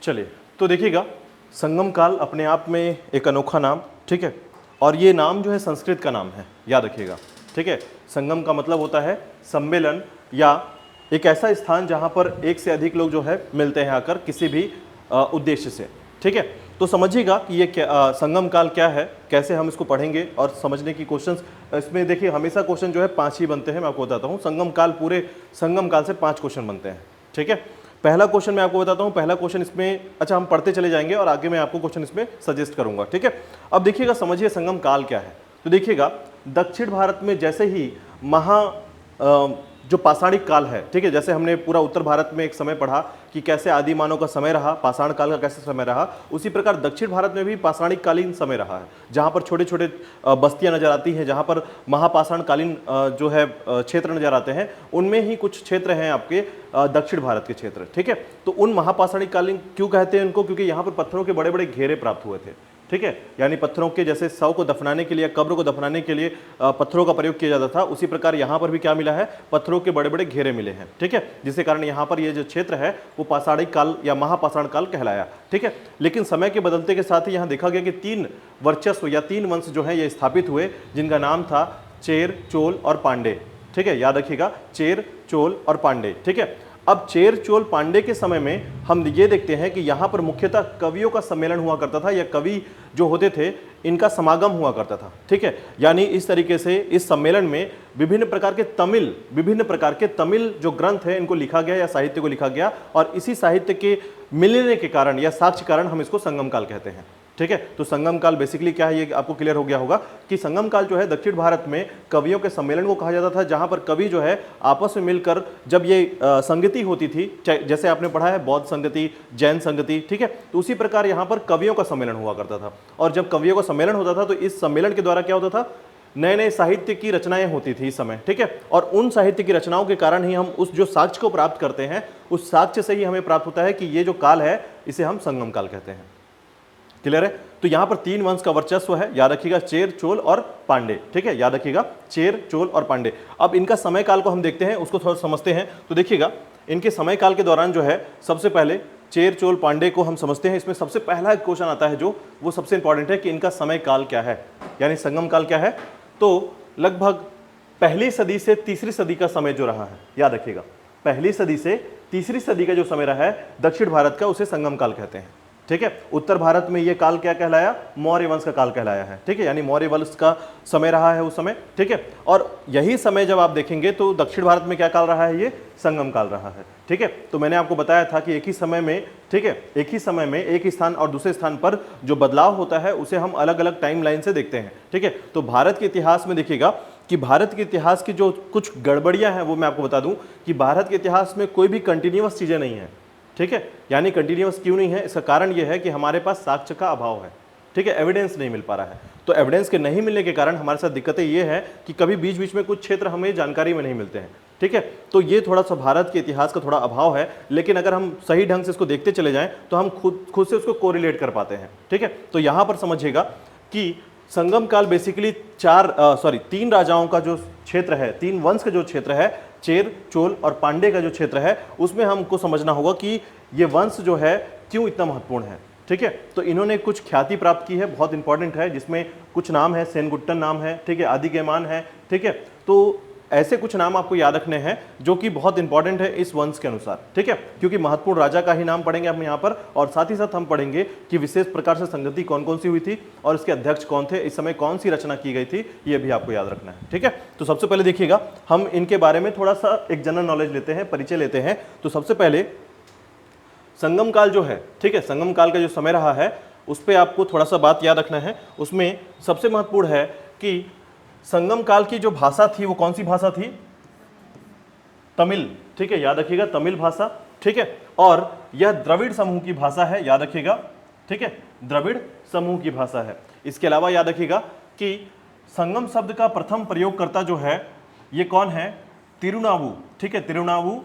चलिए, तो देखिएगा, संगम काल अपने आप में एक अनोखा नाम, ठीक है, और ये नाम जो है संस्कृत का नाम है, याद रखिएगा, ठीक है। संगम का मतलब होता है सम्मेलन या एक ऐसा स्थान जहां पर एक से अधिक लोग जो है मिलते हैं आकर किसी भी उद्देश्य से, ठीक है। तो समझिएगा कि ये संगम काल क्या है, कैसे हम इसको पढ़ेंगे और समझने की क्वेश्चंस इसमें देखिए, हमेशा क्वेश्चन जो है 5 ही बनते हैं। मैं आपको बताता हूँ, संगम काल, पूरे संगम काल से 5 क्वेश्चन बनते हैं, ठीक है। पहला क्वेश्चन मैं आपको बताता हूँ, पहला क्वेश्चन इसमें, अच्छा हम पढ़ते चले जाएंगे और आगे मैं आपको क्वेश्चन इसमें सजेस्ट करूंगा, ठीक है। अब देखिएगा, समझिए संगम काल क्या है। तो देखिएगा, दक्षिण भारत में जैसे ही जो पाषाणिक काल है, ठीक है, जैसे हमने पूरा उत्तर भारत में एक समय पढ़ा कि कैसे आदि मानव का समय रहा, पाषाण काल का कैसे समय रहा, उसी प्रकार दक्षिण भारत में भी पाषाणिक कालीन समय रहा है, जहां पर छोटे छोटे बस्तियां नजर आती हैं, जहां पर महापाषाण कालीन जो है क्षेत्र नजर आते हैं, उनमें ही कुछ क्षेत्र हैं आपके दक्षिण भारत के क्षेत्र, ठीक है। तो उन महापाषाणिक कालीन क्यों कहते हैं उनको, क्योंकि यहाँ पर पत्थरों के बड़े बड़े घेरे प्राप्त हुए थे, ठीक है, यानी पत्थरों के, जैसे शव को दफनाने के लिए, कब्र को दफनाने के लिए पत्थरों का प्रयोग किया जाता था, उसी प्रकार यहाँ पर भी क्या मिला है, पत्थरों के बड़े बड़े घेरे मिले हैं, ठीक है, जिसके कारण यहाँ पर ये जो क्षेत्र है वो पाषाणिक काल या महापाषाण काल कहलाया, ठीक है। लेकिन समय के बदलते के साथ ही यहाँ देखा गया कि 3 वर्चस्व या 3 वंश जो है ये स्थापित हुए, जिनका नाम था चेर, चोल और पांडे, ठीक है, याद रखिएगा, चेर, चोल और पांडे, ठीक है। अब चेर, चोल, पांडे के समय में हम ये देखते हैं कि यहाँ पर मुख्यतः कवियों का सम्मेलन हुआ करता था, या कवि जो होते थे इनका समागम हुआ करता था, ठीक है। यानी इस तरीके से इस सम्मेलन में विभिन्न प्रकार के तमिल जो ग्रंथ है इनको लिखा गया या साहित्य को लिखा गया, और इसी साहित्य के मिलने के कारण या साक्ष्य कारण हम इसको संगम काल कहते हैं, ठीक है। तो संगम काल बेसिकली क्या है, ये आपको क्लियर हो गया होगा कि संगम काल जो है दक्षिण भारत में कवियों के सम्मेलन को कहा जाता था, जहां पर कवि जो है आपस में मिलकर, जब ये संगति होती थी, जैसे आपने पढ़ा है बौद्ध संगति, जैन संगति, ठीक है, तो उसी प्रकार यहाँ पर कवियों का सम्मेलन हुआ करता था। और जब कवियों का सम्मेलन होता था तो इस सम्मेलन के द्वारा क्या होता था, नए नए साहित्य की रचनाएं होती थी इस समय, ठीक है। और उन साहित्य की रचनाओं के कारण ही हम उस जो साक्ष्य को प्राप्त करते हैं, उस साक्ष्य से ही हमें प्राप्त होता है कि ये जो काल है इसे हम संगम काल कहते हैं। क्लियर है। तो यहां पर 3 वंश का वर्चस्व है, याद रखिएगा, चेर, चोल और पांडे, ठीक है, याद रखिएगा, चेर, चोल और पांडे। अब इनका समय काल को हम देखते हैं, उसको थोड़ा समझते हैं। तो देखिएगा, इनके समय काल के दौरान जो है, सबसे पहले चेर, चोल, पांडे को हम समझते हैं। इसमें सबसे पहला एक क्वेश्चन आता है जो वो सबसे इंपॉर्टेंट है कि इनका समय काल क्या है, यानी संगम काल क्या है। तो लगभग 1ली सदी से 3री सदी का समय जो रहा है, याद रखिएगा, 1ली सदी से 3री सदी का जो समय रहा है दक्षिण भारत का, उसे संगम काल कहते हैं, ठीक है। उत्तर भारत में ये काल क्या कहलाया, मौर्य वंश का काल कहलाया है, ठीक है, यानी मौर्य वंश का समय रहा है उस समय, ठीक है। और यही समय जब आप देखेंगे तो दक्षिण भारत में क्या काल रहा है, ये संगम काल रहा है, ठीक है। तो मैंने आपको बताया था कि एक ही समय में, ठीक है, एक ही समय में एक ही स्थान और दूसरे स्थान पर जो बदलाव होता है उसे हम अलग अलग टाइम लाइन से देखते हैं, ठीक है। तो भारत के इतिहास में देखिएगा कि भारत के इतिहास की जो कुछ गड़बड़ियां हैं वो मैं आपको बता दूं कि भारत के इतिहास में कोई भी कंटिन्यूअस चीजें नहीं है, ठीक है। यानी कंटिन्यूअस क्यों नहीं है, इसका कारण यह है कि हमारे पास साक्ष्य का अभाव है, ठीक है, एविडेंस नहीं मिल पा रहा है। तो एविडेंस के नहीं मिलने के कारण हमारे साथ दिक्कतें ये है कि कभी बीच बीच में कुछ क्षेत्र हमें जानकारी में नहीं मिलते हैं, ठीक है। तो ये थोड़ा सा भारत के इतिहास का थोड़ा अभाव है, लेकिन अगर हम सही ढंग से इसको देखते चले जाएं तो हम खुद से उसको कोरिलेट कर पाते हैं, ठीक है। तो यहां पर समझिएगा कि संगम काल बेसिकली 3 राजाओं का जो क्षेत्र है, 3 वंश का जो क्षेत्र है, चेर, चोल और पांडे का जो क्षेत्र है, उसमें हमको समझना होगा कि ये वंश जो है क्यों इतना महत्वपूर्ण है, ठीक है। तो इन्होंने कुछ ख्याति प्राप्त की है, बहुत इंपॉर्टेंट है, जिसमें कुछ नाम है, सेनगुट्टन नाम है, ठीक है, आदिकेमान है, ठीक है। तो ऐसे कुछ नाम आपको याद रखने हैं जो कि बहुत इंपॉर्टेंट है इस वंश के अनुसार, ठीक है, क्योंकि महत्वपूर्ण राजा का ही नाम पढ़ेंगे हम यहाँ पर, और साथ ही साथ हम पढ़ेंगे कि विशेष प्रकार से संगति कौन कौन सी हुई थी और इसके अध्यक्ष कौन थे, इस समय कौन सी रचना की गई थी, ये भी आपको याद रखना है, ठीक है। तो सबसे पहले देखिएगा, हम इनके बारे में थोड़ा सा एक जनरल नॉलेज लेते हैं, परिचय लेते हैं। तो सबसे पहले संगम काल जो है, ठीक है, संगम काल का जो समय रहा है उस पर आपको थोड़ा सा बात याद रखना है। उसमें सबसे महत्वपूर्ण है कि संगम काल की जो भाषा थी वो कौन सी भाषा थी, तमिल, ठीक है, याद रखिएगा, तमिल भाषा, ठीक है। और यह द्रविड़ समूह की भाषा है, याद रखिएगा, ठीक है, द्रविड़ समूह की भाषा है। इसके अलावा याद रखिएगा कि संगम शब्द का प्रथम प्रयोगकर्ता जो है ये कौन है, तिरुनावु, ठीक है, तिरुनावु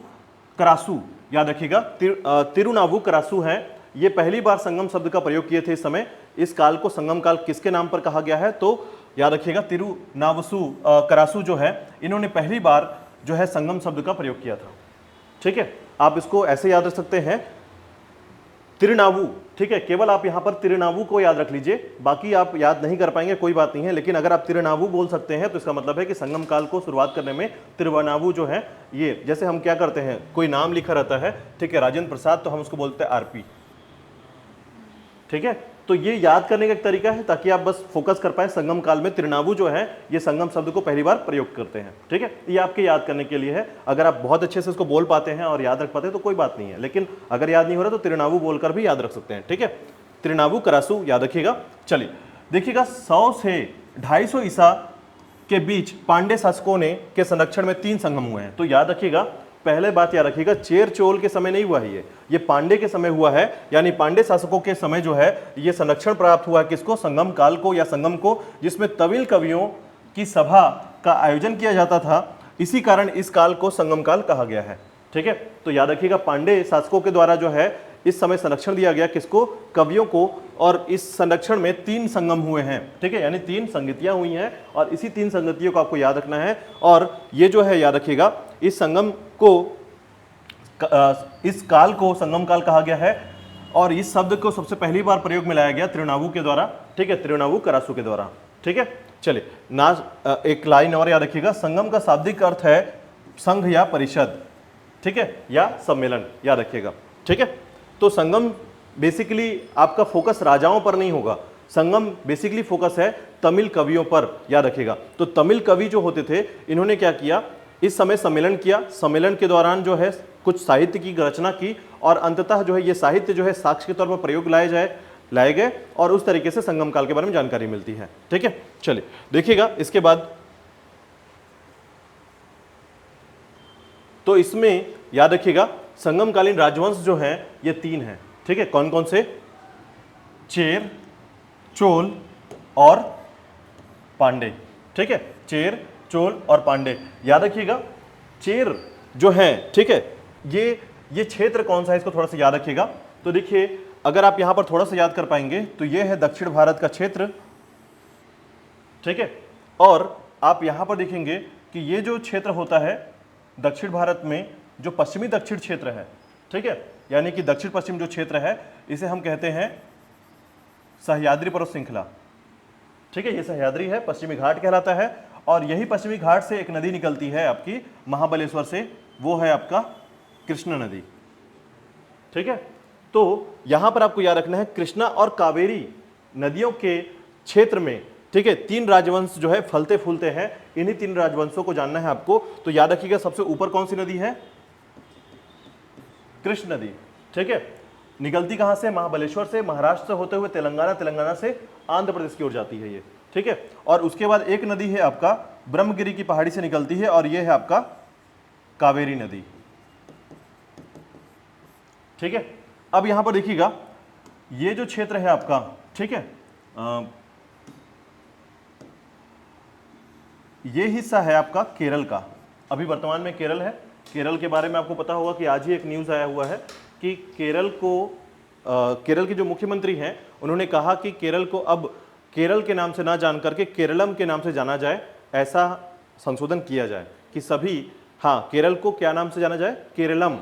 करासु, याद रखिएगा, तिरुनावु करासु है, ये पहली बार संगम शब्द का प्रयोग किए थे इस समय। इस काल को संगम काल किसके नाम पर कहा गया है, तो याद रखिएगा, तिरुनावसु करासु जो है, इन्होंने पहली बार जो है संगम शब्द का प्रयोग किया था, ठीक है। आप इसको ऐसे याद रख सकते हैं तिरुनावु, ठीक है, केवल आप यहां पर तिरुनावु को याद रख लीजिए, बाकी आप याद नहीं कर पाएंगे कोई बात नहीं है, लेकिन अगर आप तिरुनावु बोल सकते हैं तो इसका मतलब है कि संगम काल को शुरुआत करने में तिरुवनावु जो है, ये जैसे हम क्या करते हैं, कोई नाम लिखा रहता है, ठीक है, राजेंद्र प्रसाद, तो हम उसको बोलते हैं आरपी, ठीक है। तो ये याद करने का एक तरीका है ताकि आप बस फोकस कर पाए, संगम काल में तिरुनावु जो है ये संगम शब्द को पहली बार प्रयोग करते हैं, ठीक है। ये आपके याद करने के लिए है, अगर आप बहुत अच्छे से इसको बोल पाते हैं और याद रख पाते हैं तो कोई बात नहीं है, लेकिन अगर याद नहीं हो रहा तो तिरुनावु बोलकर भी याद रख सकते हैं, ठीक है। तिरुनावु करासू याद रखिएगा। चलिए देखिएगा, 100 से 250 ईसा के बीच पांडे शासकों ने के संरक्षण में 3 संगम हुए हैं। तो याद रखिएगा, पहले बात याद रखिएगा, चेर चोल के समय नहीं हुआ है, ये पांडे के समय हुआ है, यानी पांडे शासकों के समय जो है ये संरक्षण प्राप्त हुआ है किसको, संगम काल को या संगम को, जिसमें तमिल कवियों की सभा का आयोजन किया जाता था, इसी कारण इस काल को संगम काल कहा गया है, ठीक है। तो याद रखिएगा, पांडे शासकों के द्वारा जो है इस समय संरक्षण दिया गया किसको, कवियों को, और इस संरक्षण में 3 संगम हुए हैं, ठीक है, यानी 3 संगतियां हुई हैं और इसी 3 संगतियों को आपको याद रखना है। और ये जो है याद रखिएगा, इस संगम को इस काल को संगम काल कहा गया है और इस शब्द को सबसे पहली बार प्रयोग में लाया गया तिरुनावु के द्वारा, ठीक है, तिरुनावु करासू के द्वारा, ठीक है। चलिए ना, एक लाइन और याद रखिएगा, संगम का शाब्दिक अर्थ है संघ या परिषद, ठीक है, या सम्मेलन, याद रखिएगा, ठीक है। तो संगम बेसिकली आपका फोकस राजाओं पर नहीं होगा, संगम बेसिकली फोकस है तमिल कवियों पर, याद रखिएगा। तो तमिल कवि जो होते थे, इन्होंने क्या किया, इस समय सम्मेलन किया, सम्मेलन के दौरान जो है कुछ साहित्य की रचना की और अंततः जो है ये साहित्य जो है साक्ष्य के तौर पर प्रयोग लाए गए और उस तरीके से संगम काल के बारे में जानकारी मिलती है, ठीक है। चलिए देखिएगा, इसके बाद तो इसमें याद रखिएगा, संगमकालीन राजवंश जो है ये 3 हैं, ठीक है। कौन कौन से, चेर, चोल और पांडे, ठीक है, चेर, चोल और पांडे, याद रखिएगा। चेर जो है, ठीक है, ये क्षेत्र कौन सा है, इसको थोड़ा सा याद रखिएगा। तो देखिए, अगर आप यहां पर थोड़ा सा याद कर पाएंगे तो ये है दक्षिण भारत का क्षेत्र, ठीक है, और आप यहां पर देखेंगे कि ये जो क्षेत्र होता है दक्षिण भारत में, जो पश्चिमी दक्षिण क्षेत्र है, ठीक है, यानी कि दक्षिण पश्चिम जो क्षेत्र है इसे हम कहते हैं सह्याद्री पर्वत श्रृंखला, ठीक है, ये सह्याद्री है, पश्चिमी घाट कहलाता है, और यही पश्चिमी घाट से एक नदी निकलती है आपकी महाबलेश्वर से, वो है आपका कृष्णा नदी, ठीक है। तो यहां पर आपको याद रखना है, कृष्णा और कावेरी नदियों के क्षेत्र में, ठीक है, 3 राजवंश जो है फलते फूलते हैं, इन्हीं 3 राजवंशों को जानना है आपको। तो याद रखिएगा, सबसे ऊपर कौन सी नदी है, कृष्ण नदी, ठीक है, निकलती कहां से, महाबलेश्वर से, महाराष्ट्र से होते हुए तेलंगाना, तेलंगाना से आंध्र प्रदेश की ओर जाती है ये, ठीक है। और उसके बाद एक नदी है आपका ब्रह्मगिरी की पहाड़ी से निकलती है और ये है आपका कावेरी नदी, ठीक है। अब यहां पर देखिएगा, ये जो क्षेत्र है आपका, ठीक है, ये हिस्सा है आपका केरल का, अभी वर्तमान में केरल है। केरल के बारे में आपको पता होगा कि आज ही एक न्यूज़ आया हुआ है कि केरल के जो मुख्यमंत्री हैं उन्होंने कहा कि केरल को अब केरल के नाम से ना जान करके केरलम के नाम से जाना जाए, ऐसा संशोधन किया जाए कि सभी, हाँ, केरल को क्या नाम से जाना जाए, केरलम,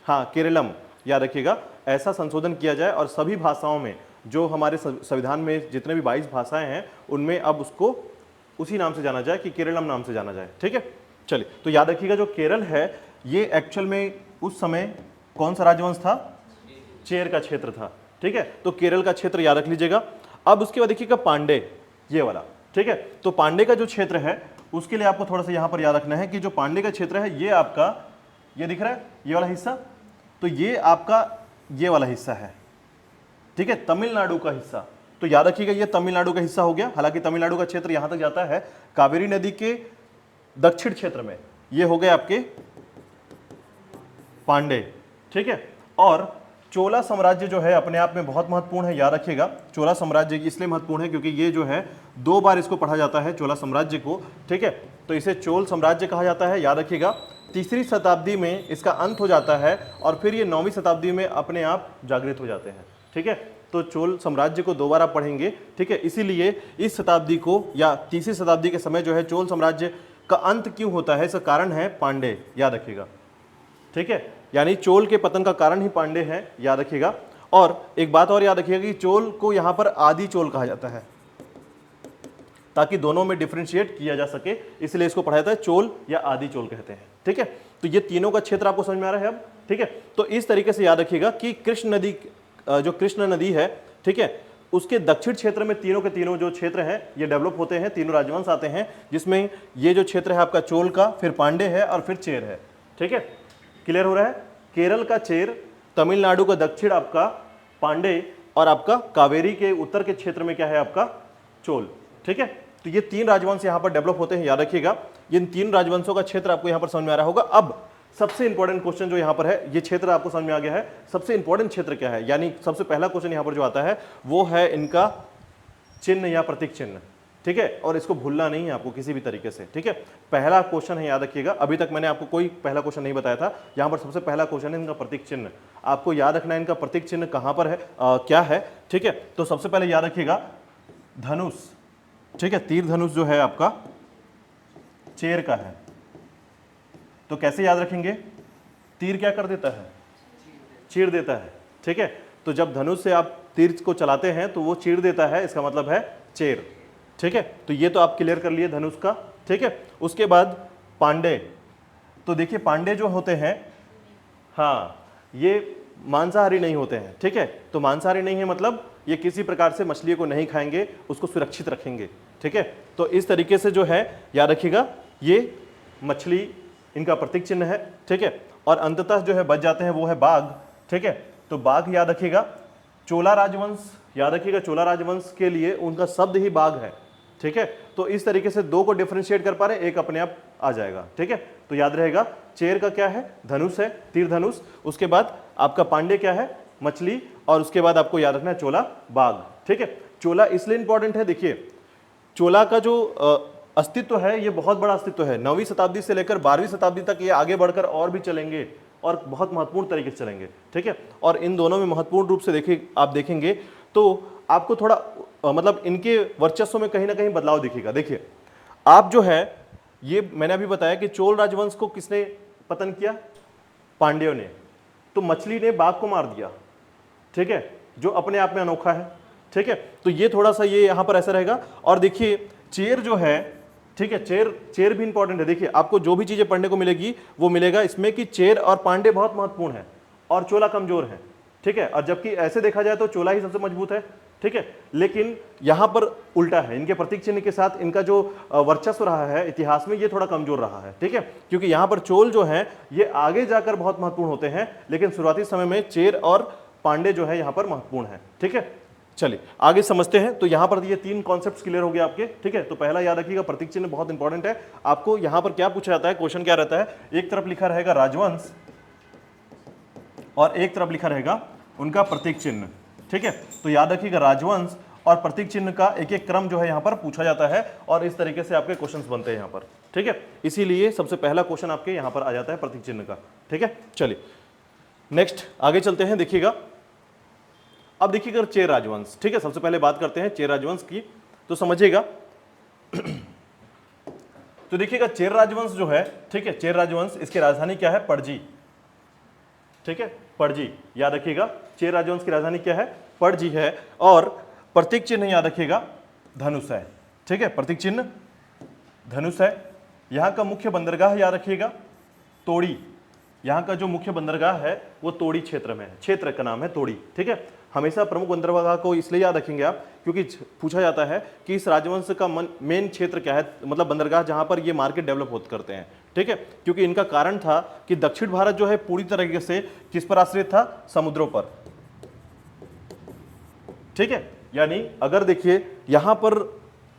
हाँ, केरलम, याद रखिएगा, ऐसा संशोधन किया जाए और सभी भाषाओं में, जो हमारे संविधान में जितने भी 22 भाषाएं हैं उनमें अब उसको उसी नाम से जाना जाए कि केरलम नाम से जाना जाए, ठीक है। चलिए, तो याद रखिएगा, जो केरल है ये एक्चुअल में उस समय कौन सा राजवंश था, चेर का क्षेत्र था, ठीक है। तो केरल का क्षेत्र याद रख लीजिएगा। अब उसके बाद देखिएगा पांडे, ये वाला, ठीक है। तो पांडे का जो क्षेत्र है उसके लिए आपको थोड़ा सा यहां पर याद रखना है कि जो पांडे का क्षेत्र है ये आपका, ये दिख रहा है ये वाला हिस्सा, तो ये आपका ये वाला हिस्सा है, ठीक है, तमिलनाडु का हिस्सा। तो याद रखिएगा, ये तमिलनाडु का हिस्सा हो गया। हालांकि तमिलनाडु का क्षेत्र यहां तक जाता है कावेरी नदी के दक्षिण क्षेत्र में, ये हो गए आपके पांडे, ठीक है। और चोला साम्राज्य जो है अपने आप में बहुत महत्वपूर्ण है, याद रखिएगा। चोला साम्राज्य इसलिए महत्वपूर्ण है क्योंकि ये जो है 2 बार इसको पढ़ा जाता है चोला साम्राज्य को, ठीक है। तो इसे चोल साम्राज्य कहा जाता है, याद रखिएगा। 3री शताब्दी में इसका अंत हो जाता है और फिर ये 9वीं शताब्दी में अपने आप जागृत हो जाते हैं, ठीक है। तो चोल साम्राज्य को 2 बार आप पढ़ेंगे, ठीक है। इसीलिए इस शताब्दी को या 3री शताब्दी के समय जो है चोल साम्राज्य का अंत क्यों होता है, इसका कारण है पांडे, याद रखिएगा, ठीक है। यानी चोल के पतन का कारण ही पांडे है, याद रखिएगा। और एक बात और याद रखिएगा कि चोल को यहां पर आदि चोल कहा जाता है, ताकि दोनों में डिफरेंशिएट किया जा सके, इसलिए इसको पढ़ा जाता है चोल या आदि चोल कहते हैं। ठीक है, तो ये तीनों का क्षेत्र आपको समझ में आ रहा है अब। ठीक है, तो इस तरीके से याद रखिएगा कि कृष्ण नदी, जो कृष्ण नदी है, ठीक है, उसके दक्षिण क्षेत्र में तीनों के तीनों जो क्षेत्र हैं ये डेवलप होते हैं, तीनों राजवंश आते हैं, जिसमें ये जो क्षेत्र है आपका चोल का, फिर पांडे है और फिर चेर है। ठीक है, क्लियर हो रहा है। केरल का चेर, तमिलनाडु का दक्षिण आपका पांडे, और आपका कावेरी के उत्तर के क्षेत्र में क्या है आपका चोल। ठीक है, तो ये तीन राजवंश यहां पर डेवलप होते हैं, याद रखिएगा। इन तीन राजवंशों का क्षेत्र आपको यहां पर समझ में आ रहा होगा। अब सबसे इंपॉर्टेंट क्वेश्चन जो यहां पर है, ये क्षेत्र आपको समझ में आ गया है, सबसे इंपॉर्टेंट क्षेत्र क्या है, यानी सबसे पहला क्वेश्चन यहां पर जो आता है वो है इनका चिन्ह या प्रतीक चिन्ह। ठीक है, और इसको भूलना नहीं है आपको किसी भी तरीके से। ठीक है, पहला क्वेश्चन है, याद रखिएगा। अभी तक मैंने आपको कोई पहला क्वेश्चन नहीं बताया था, यहां पर सबसे पहला क्वेश्चन है इनका प्रतीक चिन्ह। आपको याद रखना है इनका प्रतीक चिन्ह कहां पर है, क्या है। ठीक है, तो सबसे पहले याद रखिएगा धनुष। ठीक है, तीर धनुष जो है आपका चेर का है। तो कैसे याद रखेंगे, तीर क्या कर देता है, चीर देता है। ठीक है, तो जब धनुष से आप तीर को चलाते हैं तो वो चीर देता है, इसका मतलब है चेर। ठीक है, तो ये तो आप क्लियर कर लिए धनुष का। ठीक है, उसके बाद पांडे, तो देखिए पांडे जो होते हैं, हाँ, ये मांसाहारी नहीं होते हैं। ठीक है, तो मांसाहारी नहीं है मतलब ये किसी प्रकार से मछली को नहीं खाएंगे, उसको सुरक्षित रखेंगे। ठीक है, तो इस तरीके से जो है याद रखिएगा, ये मछली इनका प्रतीक चिन्ह है। ठीक है, और अंततः जो है बच जाते हैं वो है बाघ। ठीक है, तो बाघ याद रखिएगा, चोला राजवंश, याद रखिएगा चोला राजवंश के लिए उनका शब्द ही बाघ है। ठीक है, तो इस तरीके से दो को डिफरेंशिएट कर पा रहे, एक अपने आप आ जाएगा। ठीक है, तो याद रहेगा चेर का क्या है, धनुष है, तीर धनुष। उसके बाद आपका पांडे क्या है, मछली, और उसके बाद आपको याद रखना है चोला बाघ। ठीक है, चोला इसलिए इंपॉर्टेंट है, देखिए चोला का जो अस्तित्व है ये बहुत बड़ा अस्तित्व है। 9वीं शताब्दी से लेकर 12वीं शताब्दी तक ये आगे बढ़कर और भी चलेंगे और बहुत महत्वपूर्ण तरीके से चलेंगे। ठीक है, और इन दोनों में महत्वपूर्ण रूप से देखिए आप देखेंगे तो आपको थोड़ा मतलब इनके वर्चस्व में कहीं ना कहीं बदलाव दिखेगा। देखिए आप जो है, ये मैंने अभी बताया कि चोल राजवंश को किसने पतन किया, पांड्यों ने, तो मछली ने बाघ को मार दिया। ठीक है, जो अपने आप में अनोखा है। ठीक है, तो ये थोड़ा सा ये यहां पर ऐसा रहेगा। और देखिए चेर जो है, ठीक है, चेर भी इंपॉर्टेंट है। देखिए आपको जो भी चीजें पढ़ने को मिलेगी वो मिलेगा इसमें कि चेर और पांडे बहुत महत्वपूर्ण है और चोला कमजोर है। ठीक है, और जबकि ऐसे देखा जाए तो चोला ही सबसे मजबूत है। ठीक है, लेकिन यहां पर उल्टा है, इनके प्रतीक चिन्ह के साथ इनका जो वर्चस्व रहा है इतिहास में ये थोड़ा कमजोर रहा है। ठीक है, क्योंकि यहां पर चोल जो है ये आगे जाकर बहुत महत्वपूर्ण होते हैं, लेकिन शुरुआती समय में चेर और पांडे जो है यहां पर महत्वपूर्ण है। ठीक है, चलिए आगे समझते हैं। तो यहां पर ये तीन कॉन्सेप्ट्स क्लियर हो गए आपके। ठीक है, तो पहला याद रखिएगा प्रतीक चिन्ह बहुत इंपॉर्टेंट है। आपको यहां पर क्या पूछा जाता है, क्वेश्चन क्या रहता है, एक तरफ लिखा रहेगा राजवंश और एक तरफ लिखा रहेगा उनका प्रतीक चिन्ह। ठीक है, तो याद रखिएगा राजवंश और प्रतीक चिन्ह का एक एक क्रम जो है यहां पर पूछा जाता है और इस तरीके से आपके क्वेश्चंस बनते हैं यहां पर। ठीक है, इसीलिए सबसे पहला क्वेश्चन आपके यहां पर आ जाता है प्रतीक चिन्ह का। ठीक है, चलिए नेक्स्ट आगे चलते हैं। देखिएगा अब देखिएगा चेर राजवंश। ठीक है, सबसे पहले बात करते हैं चेर राजवंश की, तो समझिएगा। तो देखिएगा चेर राजवंश जो है, ठीक है, चेर राजवंश, इसकी राजधानी क्या है, पणजी। ठीक है, पणजी याद रखिएगा, चेर राजवंश की राजधानी क्या है, पणजी है। और प्रतीक चिन्ह याद रखिएगा धनुष है। ठीक है, प्रतीक चिन्ह धनुष है। यहां का मुख्य बंदरगाह याद रखिएगा तोड़ी। यहां का जो मुख्य बंदरगाह है वो तोड़ी क्षेत्र में है, क्षेत्र का नाम है तोड़ी। ठीक है, हमेशा प्रमुख बंदरगाह को इसलिए याद रखेंगे आप क्योंकि पूछा जाता है कि इस राजवंश का मेन क्षेत्र क्या है, मतलब बंदरगाह जहां पर ये मार्केट डेवलप होते करते हैं। ठीक है, क्योंकि इनका कारण था कि दक्षिण भारत जो है पूरी तरीके से किस पर आश्रित था, समुद्रों पर। ठीक है, यानी अगर देखिए यहां पर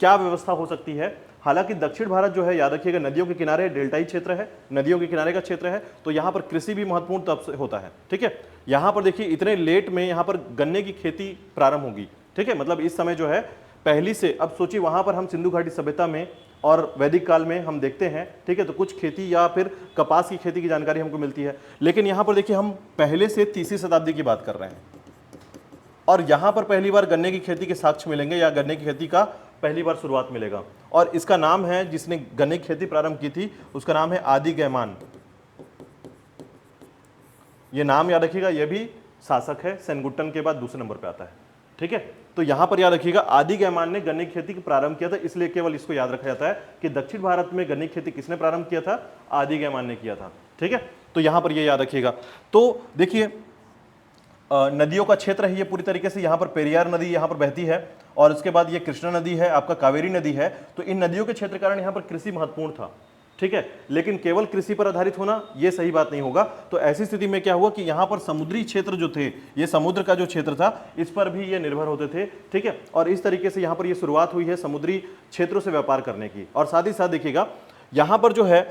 क्या व्यवस्था हो सकती है, हालांकि दक्षिण भारत जो है याद रखिएगा नदियों के किनारे डेल्टाई क्षेत्र है, नदियों के किनारे का क्षेत्र है, तो यहाँ पर कृषि भी महत्वपूर्ण तब से होता है। ठीक है, यहाँ पर देखिए इतने लेट में यहाँ पर गन्ने की खेती प्रारंभ होगी। ठीक है, मतलब इस समय जो है पहली से, अब सोचिए वहाँ पर हम सिंधु घाटी सभ्यता में और वैदिक काल में हम देखते हैं। ठीक है, तो कुछ खेती या फिर कपास की खेती की जानकारी हमको मिलती है, लेकिन यहाँ पर देखिए हम पहले से 3वीं शताब्दी की बात कर रहे हैं और यहाँ पर पहली बार गन्ने की खेती के साक्ष्य मिलेंगे या गन्ने की खेती का पहली बार शुरुआत मिलेगा। और इसका नाम है, जिसने गन्ने की खेती प्रारंभ की थी उसका नाम है आदि गैमान। ये नाम याद रखिएगा, ये भी शासक है, सेनगुट्टन के बाद दूसरे नंबर पे आता है। ठीक है, तो यहां पर याद रखिएगा आदि गैमान ने गन्ने की खेती की प्रारंभ किया था, इसलिए केवल इसको याद रखा जाता है कि दक्षिण भारत में गन्ने की खेती किसने प्रारंभ किया था, आदि गैमान ने किया था। ठीक है, तो यहां पर ये याद रखिएगा। तो देखिए नदियों का क्षेत्र है ये पूरी तरीके से, यहाँ पर पेरियार नदी यहाँ पर बहती है और उसके बाद ये कृष्णा नदी है, आपका कावेरी नदी है। तो इन नदियों के क्षेत्र के कारण यहाँ पर कृषि महत्वपूर्ण था। ठीक है, लेकिन केवल कृषि पर आधारित होना ये सही बात नहीं होगा। तो ऐसी स्थिति में क्या हुआ कि यहाँ पर समुद्री क्षेत्र जो थे, ये समुद्र का जो क्षेत्र था, इस पर भी ये निर्भर होते थे। ठीक है, और इस तरीके से यहाँ पर ये शुरुआत हुई है समुद्री क्षेत्रों से व्यापार करने की। और साथ ही साथ देखिएगा यहाँ पर जो है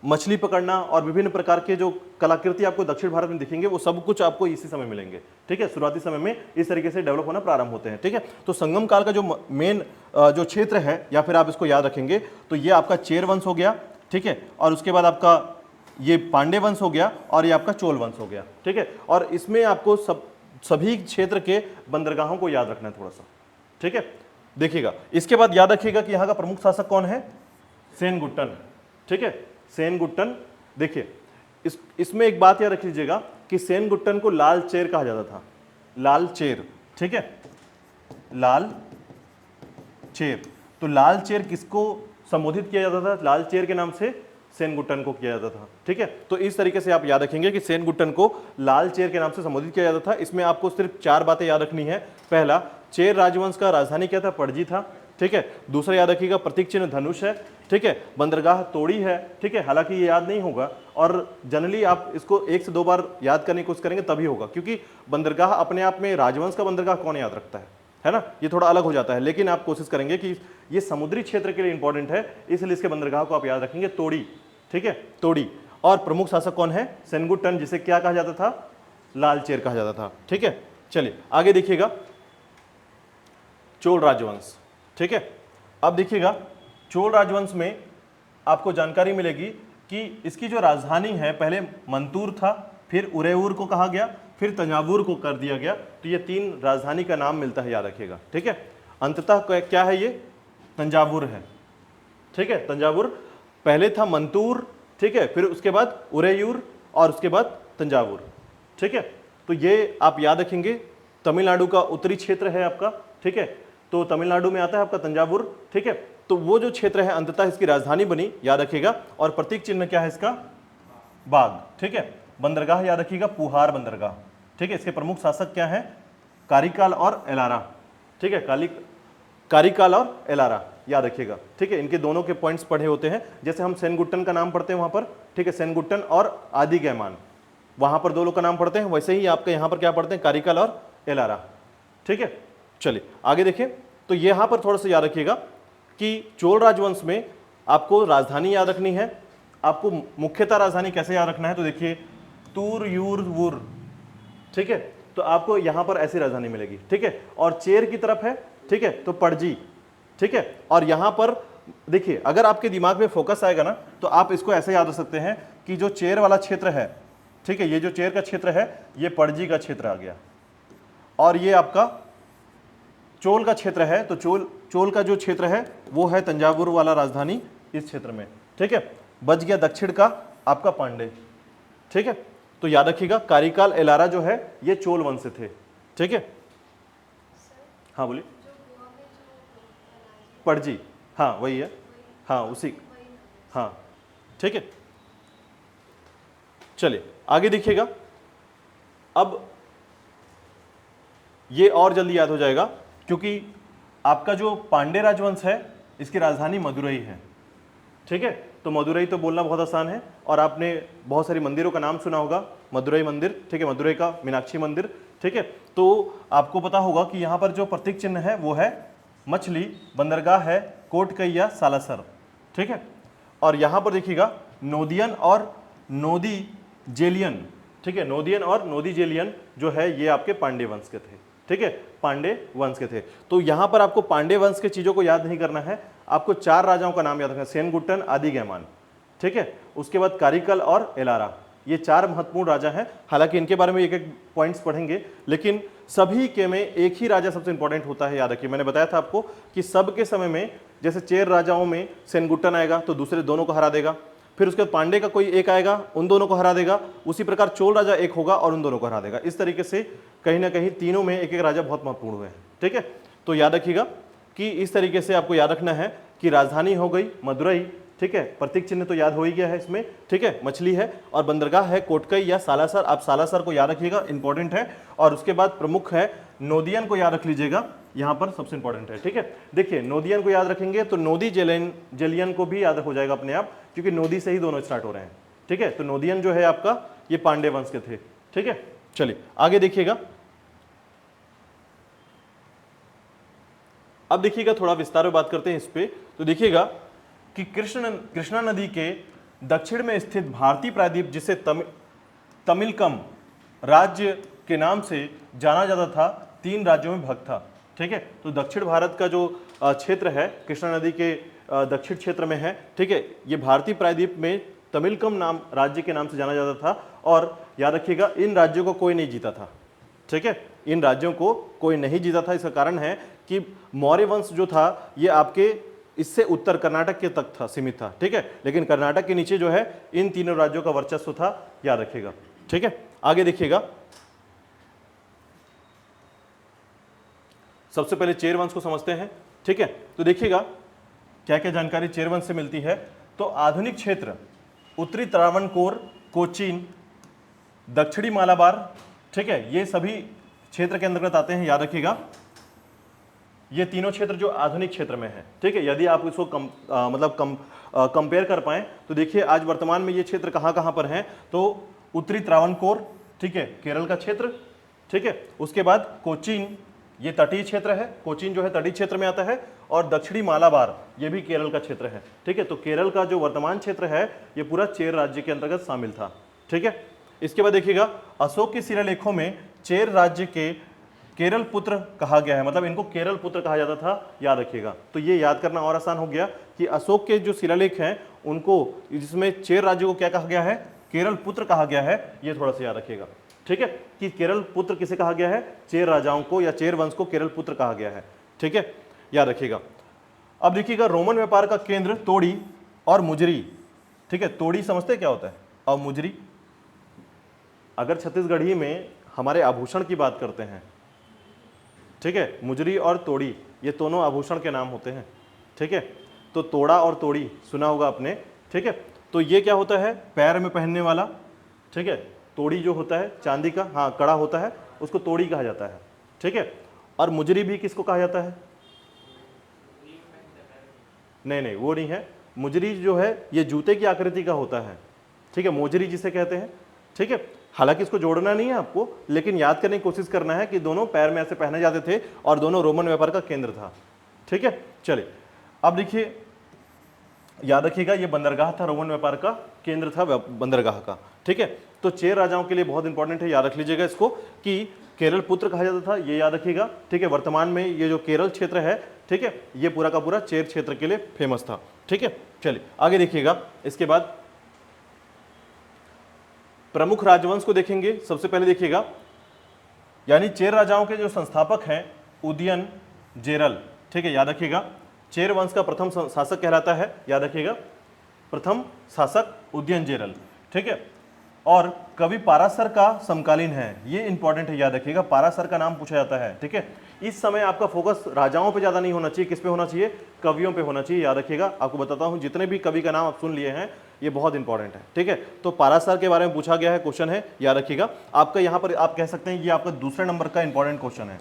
मछली पकड़ना और विभिन्न प्रकार के जो कलाकृति आपको दक्षिण भारत में दिखेंगे, वो सब कुछ आपको इसी समय मिलेंगे। ठीक है, शुरुआती समय में इस तरीके से डेवलप होना प्रारंभ होते हैं। ठीक है, तो संगम काल का जो मेन जो क्षेत्र है, या फिर आप इसको याद रखेंगे तो ये आपका चेर वंश हो गया। ठीक है, और उसके बाद आपका ये पांडे वंश हो गया और ये आपका चोल वंश हो गया। ठीक है, और इसमें आपको सभी क्षेत्र के बंदरगाहों को याद रखना है थोड़ा सा। ठीक है, देखिएगा इसके बाद याद रखिएगा कि यहाँ का प्रमुख शासक कौन है, सेनगुट्टन। ठीक है, सेनगुट्टन। देखिए इसमें एक बात याद रख लीजिएगा कि सेनगुट्टन को लाल चेर कहा जाता था, लाल चेर। ठीक है, लाल चेर। तो लाल चेर किसको संबोधित किया जाता था, लाल चेर के नाम से सेनगुट्टन को किया जाता था। ठीक है, तो इस तरीके से आप याद रखेंगे कि सेनगुट्टन को लाल चेर के नाम से संबोधित किया जाता था। इसमें आपको सिर्फ 4 बातें याद रखनी है। पहला, चेर राजवंश का राजधानी क्या था, पणजी था। ठीक है, दूसरा याद रखिएगा प्रतीक चिन्ह धनुष है। ठीक है, बंदरगाह तोड़ी है। ठीक है, हालांकि ये याद नहीं होगा और जनरली आप इसको 1 से 2 बार याद करने की कोशिश करेंगे तभी होगा, क्योंकि बंदरगाह अपने आप में, राजवंश का बंदरगाह कौन याद रखता है ना, ये थोड़ा अलग हो जाता है। लेकिन आप कोशिश करेंगे कि ये समुद्री क्षेत्र के लिए इंपॉर्टेंट है, इसलिए इसके बंदरगाह को आप याद रखेंगे, तोड़ी। ठीक है, तोड़ी। और प्रमुख शासक कौन है, सेनगुट्टन, जिसे क्या कहा जाता था, लाल चेर कहा जाता था। ठीक है, चलिए आगे देखिएगा, चोल राजवंश। ठीक है, अब देखिएगा चोल राजवंश में आपको जानकारी मिलेगी कि इसकी जो राजधानी है, पहले मंतूर था, फिर उरेऊर को कहा गया, फिर तंजावुर को कर दिया गया। तो ये 3 राजधानी का नाम मिलता है, याद रखिएगा। ठीक है, अंततः क्या है, ये तंजावुर है। ठीक है, तंजावुर पहले था मंतूर। ठीक है, फिर उसके बाद उरेयूर और उसके बाद तंजावुर। ठीक है, तो ये आप याद रखेंगे, तमिलनाडु का उत्तरी क्षेत्र है आपका। ठीक है, तो तमिलनाडु में आता है आपका तंजावुर। ठीक है, तो वो जो क्षेत्र है अंततः इसकी राजधानी बनी, याद रखिएगा। और प्रतीक चिन्ह क्या है इसका, बाघ। ठीक है, बंदरगाह याद रखिएगा, पुहार बंदरगाह। ठीक है, इसके प्रमुख शासक क्या है, कारिकाल और एलारा। ठीक है, कारिकाल और एलारा याद रखिएगा। ठीक है, इनके दोनों के पॉइंट्स पढ़े होते हैं, जैसे हम सेनगुट्टन का नाम पढ़ते हैं वहां पर। ठीक है, सेनगुट्टन और आदि गैमान, वहां पर 2 लोग का नाम पढ़ते हैं, वैसे ही आपके यहाँ पर क्या पढ़ते हैं, कारिकाल और एलारा। ठीक है, चलिए आगे देखें। तो यहाँ पर थोड़ा सा याद रखिएगा कि चोल राजवंश में आपको राजधानी याद रखनी है। आपको मुख्यतः राजधानी कैसे याद रखना है, तो देखिए तूर यूर वुर। ठीक है, तो आपको यहाँ पर ऐसी राजधानी मिलेगी। ठीक है, और चेर की तरफ है, ठीक है, तो पणजी। ठीक है, और यहाँ पर देखिए अगर आपके दिमाग में फोकस आएगा ना, तो आप इसको ऐसे याद रख सकते हैं कि जो चेर वाला क्षेत्र है, ठीक है, ये जो चेर का क्षेत्र है, ये पणजी का क्षेत्र आ गया, और ये आपका चोल का क्षेत्र है। तो चोल का जो क्षेत्र है वो है तंजावुर वाला राजधानी इस क्षेत्र में। ठीक है, बच गया दक्षिण का आपका पांडे। ठीक है, तो याद रखिएगा कारिकाल एलारा जो है ये चोल वंश से थे। ठीक है, हाँ बोलिए, पणजी, हाँ वही है, हाँ उसी, हाँ ठीक है। चलिए आगे देखिएगा, अब ये और जल्दी याद हो जाएगा क्योंकि आपका जो पांडे राजवंश है इसकी राजधानी मदुरई है। ठीक है, तो मदुरई तो बोलना बहुत आसान है और आपने बहुत सारी मंदिरों का नाम सुना होगा, मदुरई मंदिर, ठीक है, मदुरई का मीनाक्षी मंदिर। ठीक है, तो आपको पता होगा कि यहाँ पर जो प्रतीक चिन्ह है वो है मछली, बंदरगाह है कोटकैया सालासर। ठीक है, और यहाँ पर देखिएगा नोदियन और नोदी जेलियन। ठीक है, नोदियन और नोदी जेलियन जो है ये आपके पांडे वंश के थे। ठीक है, पांडे वंश के थे। तो यहाँ पर आपको पांडे वंश के चीज़ों को याद नहीं करना है, आपको 4 राजाओं का नाम याद रखना है, सेनगुट्टन, आदि गैमान। ठीक है, उसके बाद कारिकल और एलारा, ये 4 महत्वपूर्ण राजा हैं। हालांकि इनके बारे में एक एक पॉइंट्स पढ़ेंगे, लेकिन सभी के में एक ही राजा सबसे इंपॉर्टेंट होता है। याद रखिए, मैंने बताया था आपको कि सबके समय में जैसे चेर राजाओं में सेनगुट्टन आएगा तो दूसरे दोनों को हरा देगा, फिर उसके बाद पांडे का कोई एक आएगा, उन दोनों को हरा देगा। उसी प्रकार चोल राजा एक होगा और उन दोनों को हरा देगा। इस तरीके से कहीं ना कहीं तीनों में एक एक राजा बहुत महत्वपूर्ण हुए हैं। ठीक है, तो याद रखिएगा कि इस तरीके से आपको याद रखना है कि राजधानी हो गई मदुरई, ठीक है, प्रतीक चिन्ह तो याद हो ही गया है इसमें, ठीक है, मछली है, और बंदरगाह है कोटकई या सालासर। आप सालासर को याद रखिएगा, इंपॉर्टेंट है। और उसके बाद प्रमुख है नोदियन को याद रख लीजिएगा, यहाँ पर सबसे इंपॉर्टेंट है। ठीक है, देखिए नोदियन को याद रखेंगे तो नोदी जेलियन को भी याद हो जाएगा अपने आप, क्योंकि नोदी से ही दोनों स्टार्ट हो रहे हैं। ठीक है, तो नोदियन जो है आपका ये पांडे वंश के थे। ठीक है, चलिए आगे देखिएगा। अब देखिएगा थोड़ा विस्तार में बात करते हैं इस पे। तो देखिएगा कि कृष्णा नदी के दक्षिण में स्थित भारतीय प्रायद्वीप, जिसे तमिलकम राज्य के नाम से जाना जाता था, 3 राज्यों में भाग था। ठीक है, तो दक्षिण भारत का जो क्षेत्र है कृष्णा नदी के दक्षिण क्षेत्र में है। ठीक है, ये भारतीय प्रायद्वीप में तमिलकम नाम राज्य के नाम से जाना जाता था। और याद रखिएगा इन राज्यों को कोई नहीं जीता था। ठीक है, इन राज्यों को कोई नहीं जीता था। इसका कारण है कि मौर्य वंश जो था ये आपके इससे उत्तर कर्नाटक के तक था, सीमित था। ठीक है, लेकिन कर्नाटक के नीचे जो है इन तीनों राज्यों का वर्चस्व था, याद रखिएगा। ठीक है, आगे देखिएगा। सबसे पहले चेर वंश को समझते हैं। ठीक है, तो देखिएगा क्या क्या जानकारी चेर वंश से मिलती है। तो आधुनिक क्षेत्र उत्तरी त्रावणकोर, कोचीन, दक्षिणी मालाबार, ठीक है, ये सभी क्षेत्र के अंतर्गत आते हैं, याद रखिएगा। ये तीनों क्षेत्र जो आधुनिक क्षेत्र में है। ठीक है, यदि आप इसको कंपेयर कर पाएं तो देखिए आज वर्तमान में ये क्षेत्र कहाँ कहाँ पर हैं। तो उत्तरी त्रावणकोर, ठीक है, केरल का क्षेत्र। ठीक है, उसके बाद कोचीन, ये तटीय क्षेत्र है, कोचीन जो है तटीय क्षेत्र में आता है। और दक्षिणी मालाबार, ये भी केरल का क्षेत्र है। ठीक है, तो केरल का जो वर्तमान क्षेत्र है ये पूरा चेर राज्य के अंतर्गत शामिल था। ठीक है, इसके बाद देखिएगा अशोक के शिलालेखों में चेर राज्य के केरल पुत्र कहा गया है, मतलब इनको केरल पुत्र कहा जाता था, याद रखिएगा। तो ये याद करना और आसान हो गया कि अशोक के जो शिलालेख हैं उनको, जिसमें चेर राज्य को क्या कहा गया है, केरल पुत्र कहा गया है, ये थोड़ा सा याद रखिएगा। ठीक है, कि केरल पुत्र किसे कहा गया है, चेर राजाओं को या चेर वंश को केरल पुत्र कहा गया है। ठीक है, याद रखिएगा। अब देखिएगा रोमन व्यापार का केंद्र तोड़ी और मुजरी। ठीक है, तोड़ी समझते क्या होता है, और मुजरी, अगर छत्तीसगढ़ी में हमारे आभूषण की बात करते हैं, ठीक है, मुजरी और तोड़ी ये दोनों आभूषण के नाम होते हैं। ठीक है, तो तोड़ा और तोड़ी सुना होगा आपने। ठीक है, तो ये क्या होता है, पैर में पहनने वाला। ठीक है, तोड़ी जो होता है चांदी का, हाँ, कड़ा होता है, उसको तोड़ी कहा जाता है। ठीक है, और मुजरी भी किसको कहा जाता है, नहीं, वो नहीं है। मुजरी जो है ये जूते की आकृति का होता है। ठीक है, मोजरी जिसे कहते हैं। ठीक है, हालांकि इसको जोड़ना नहीं है आपको, लेकिन याद करने की कोशिश करना है कि दोनों पैर में ऐसे पहने जाते थे और दोनों रोमन व्यापार का केंद्र था। ठीक है, चलिए अब देखिए, याद रखिएगा ये बंदरगाह था, रोमन व्यापार का केंद्र था बंदरगाह का। ठीक है, तो चेर राजाओं के लिए बहुत इंपॉर्टेंट है, याद रख लीजिएगा इसको कि केरल पुत्र कहा जाता था, ये याद रखिएगा। ठीक है, वर्तमान में ये जो केरल क्षेत्र है, ठीक है, ये पूरा का पूरा चेर क्षेत्र के लिए फेमस था। ठीक है, चलिए आगे देखिएगा। इसके बाद प्रमुख राजवंश को देखेंगे। सबसे पहले देखिएगा, यानी चेर राजाओं के जो संस्थापक हैं उदयन जेरल। ठीक है, याद रखिएगा, चेर वंश का प्रथम शासक कहलाता है, याद रखिएगा, प्रथम शासक उदयन जेरल। ठीक है, और कवि पाराशर का समकालीन है, ये इंपॉर्टेंट है, याद रखिएगा, पाराशर का नाम पूछा जाता है। ठीक है, इस समय आपका फोकस राजाओं पे ज्यादा नहीं होना चाहिए, किस पे होना चाहिए, कवियों पे होना चाहिए, याद रखिएगा। आपको बताता हूं जितने भी कवि का नाम आप सुन लिए हैं ये बहुत इंपॉर्टेंट है। ठीक है, तो पाराशर के बारे में पूछा गया है, क्वेश्चन है, याद रखिएगा। आपका यहां पर आप कह सकते हैं ये आपका दूसरे नंबर का इंपॉर्टेंट क्वेश्चन है,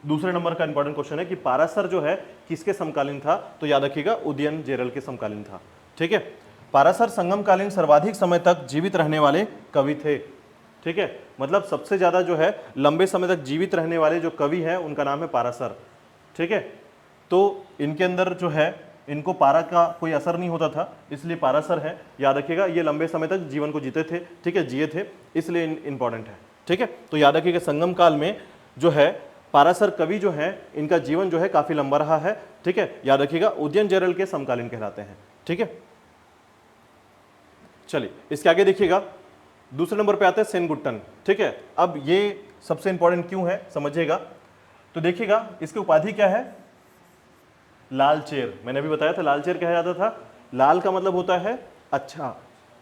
दूसरे नंबर का इंपॉर्टेंट क्वेश्चन है कि पाराशर जो है किसके समकालीन था, तो याद रखिएगा उदयन जेरल के समकालीन था। ठीक है, पाराशर संगमकालीन सर्वाधिक समय तक जीवित रहने वाले कवि थे। ठीक है, मतलब सबसे ज्यादा जो है लंबे समय तक जीवित रहने वाले जो कवि हैं उनका नाम है पाराशर। ठीक है, तो इनके अंदर जो है इनको पारा का कोई असर नहीं होता था, इसलिए पाराशर है, याद रखिएगा। ये लंबे समय तक जीवन को जीते थे, ठीक है, जिए थे, इसलिए इंपॉर्टेंट है। ठीक है, तो याद रखिएगा संगम काल में जो है पाराशर कवि जो है इनका जीवन जो है काफी लंबा रहा है। ठीक है, याद रखिएगा, उदयन जेरल के समकालीन कहलाते हैं। ठीक है, चलिए इसके आगे देखिएगा, दूसरे नंबर पे आते हैं सेनगुट्टन। ठीक है, अब ये सबसे इंपॉर्टेंट क्यों है समझिएगा। तो देखिएगा इसकी उपाधि क्या है, लाल चेर। मैंने अभी बताया था लाल चेर कहा जाता था, लाल का मतलब होता है अच्छा,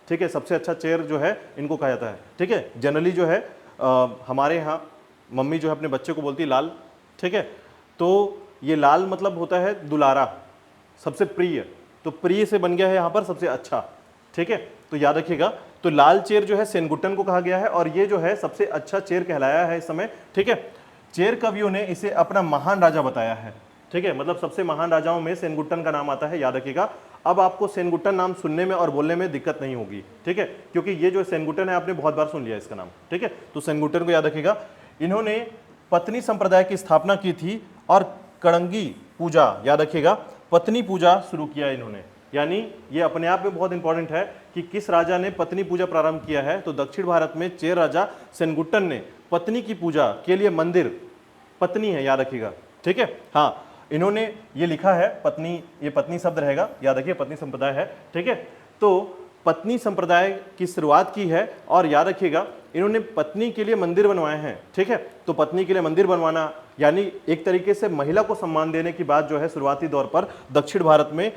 ठीक है, सबसे अच्छा चेयर जो है इनको कहा जाता है, ठीक है। जनरली जो है हमारे यहाँ मम्मी जो है अपने बच्चे को बोलती है लाल, ठीक है। तो ये लाल मतलब होता है दुलारा, सबसे प्रिय, तो प्रिय से बन गया है यहाँ पर सबसे अच्छा, ठीक है। तो याद रखिएगा, तो लाल चेर जो है सेनगुट्टन को कहा गया है और ये जो है सबसे अच्छा चेर कहलाया है इस समय, ठीक है। चेर कवियों ने इसे अपना महान राजा बताया है, ठीक है, मतलब सबसे महान राजाओं में सेनगुट्टन का नाम आता है, याद रखिएगा। अब आपको सेनगुट्टन नाम सुनने में और बोलने में दिक्कत नहीं होगी, ठीक है, क्योंकि ये जो सेनगुट्टन है आपने बहुत बार सुन लिया इसका नाम, ठीक है। तो सेनगुट्टन को याद रखिएगा। इन्होंने पत्नी संप्रदाय की स्थापना की थी और कड़ंगी पूजा, याद रखिएगा, पत्नी पूजा शुरू किया इन्होंने, यानी ये अपने आप में बहुत इंपॉर्टेंट है कि किस राजा ने पत्नी पूजा प्रारंभ किया है। तो दक्षिण भारत में चेर राजा सेनगुट्टन ने पत्नी की पूजा के लिए मंदिर, पत्नी है याद रखिएगा, ठीक है। हाँ, इन्होंने ये लिखा है पत्नी, ये पत्नी शब्द रहेगा, याद रखिए पत्नी संप्रदाय है, ठीक है। तो पत्नी संप्रदाय की शुरुआत की है और याद रखिएगा इन्होंने पत्नी के लिए मंदिर बनवाए हैं, ठीक है। तो पत्नी के लिए मंदिर बनवाना यानी एक तरीके से महिला को सम्मान देने की बात जो है शुरुआती दौर पर दक्षिण भारत में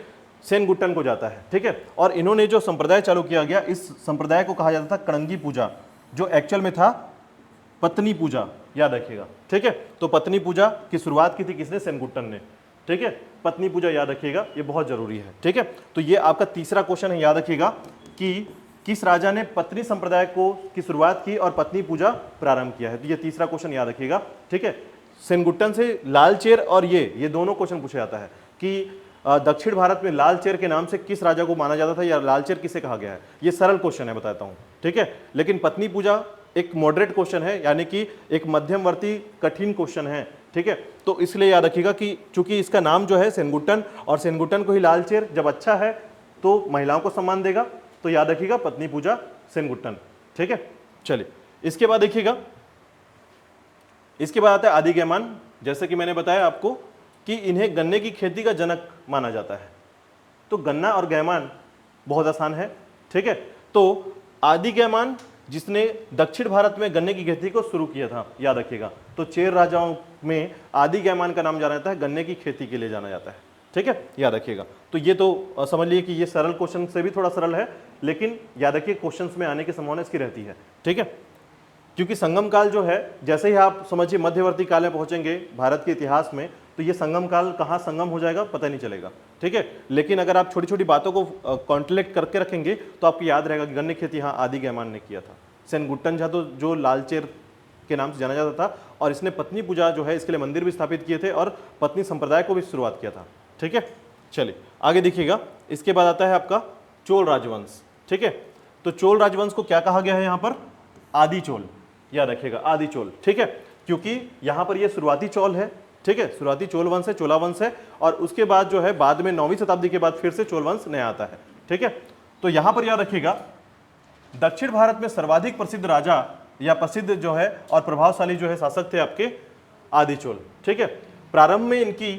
सेनगुट्टन को जाता है, ठीक है। और इन्होंने जो संप्रदाय चालू किया गया, इस संप्रदाय को कहा जाता था कड़ंगी पूजा, जो एक्चुअल में था पत्नी पूजा, याद रखिएगा, ठीक है। तो पत्नी पूजा की शुरुआत की थी किसने? सेनगुट्टन ने, ठीक है। पत्नी पूजा याद रखिएगा, ये बहुत जरूरी है, ठीक है। तो ये आपका तीसरा क्वेश्चन है, याद रखिएगा कि किस राजा ने पत्नी संप्रदाय को की शुरुआत की और पत्नी पूजा प्रारंभ किया है। तो ये तीसरा क्वेश्चन याद रखिएगा, ठीक है। सेनगुट्टन से लाल चेर और ये दोनों क्वेश्चन पूछा जाता है कि दक्षिण भारत में लाल चेर के नाम से किस राजा को माना जाता था या लाल चेर किसे कहा गया है। ये सरल क्वेश्चन है, बताता हूं, ठीक है। लेकिन पत्नी पूजा एक मॉडरेट क्वेश्चन है, यानी कि एक मध्यमवर्ती कठिन क्वेश्चन है, ठीक है। तो इसलिए याद रखिएगा कि चूंकि इसका नाम जो है सेनगुट्टन और सेनगुट्टन को ही लाल चेर, जब अच्छा है तो महिलाओं को सम्मान देगा, तो याद रखिएगा पत्नी पूजा सेनगुट्टन, ठीक है। चलिए इसके बाद देखिएगा, इसके बाद आता है आदिगैमान। जैसे कि मैंने बताया आपको कि इन्हें गन्ने की खेती का जनक माना जाता है। तो गन्ना और गैमान बहुत आसान है, ठीक है। तो आदिगैमान जिसने दक्षिण भारत में गन्ने की खेती को शुरू किया था, याद रखिएगा। तो चेर राजाओं में आदिगैमान का नाम जाना जाता है, गन्ने की खेती के लिए जाना जाता है, ठीक है, याद रखिएगा। तो ये तो समझ लीजिए कि ये सरल क्वेश्चन से भी थोड़ा सरल है, लेकिन याद रखिए क्वेश्चंस में आने की संभावना इसकी रहती है, ठीक है। क्योंकि संगम काल जो है, जैसे ही आप समझिए मध्यवर्ती काल में पहुंचेंगे भारत के इतिहास में, तो ये संगम काल कहाँ संगम हो जाएगा पता नहीं चलेगा, ठीक है। लेकिन अगर आप छोटी छोटी बातों को कॉन्टेक्ट करके रखेंगे तो आपको याद रहेगा कि गन्ने खेती यहाँ आदिगैमान ने किया था। सेनगुट्टन झा तो जो लालचेर के नाम से जाना जाता था, और इसने पत्नी पूजा जो है इसके लिए मंदिर भी स्थापित किए थे और पत्नी संप्रदाय को भी शुरुआत किया था, ठीक है। चलिए आगे देखिएगा, इसके बाद आता है आपका चोल राजवंश, ठीक है। तो चोल राजवंश को क्या कहा गया है यहाँ पर? आदि चोल, याद रखिएगा आदि चोल, ठीक है। क्योंकि यहाँ पर ये शुरुआती चोल है, ठीक है, शुरुआती चोल वंश है, चोला वंश है, और उसके बाद जो है बाद में 9वीं शताब्दी के बाद फिर से चोल वंश नया आता है, ठीक है। तो यहाँ पर याद रखिएगा दक्षिण भारत में सर्वाधिक प्रसिद्ध राजा या प्रसिद्ध जो है और प्रभावशाली जो है शासक थे आपके आदि चोल, ठीक है। प्रारंभ में इनकी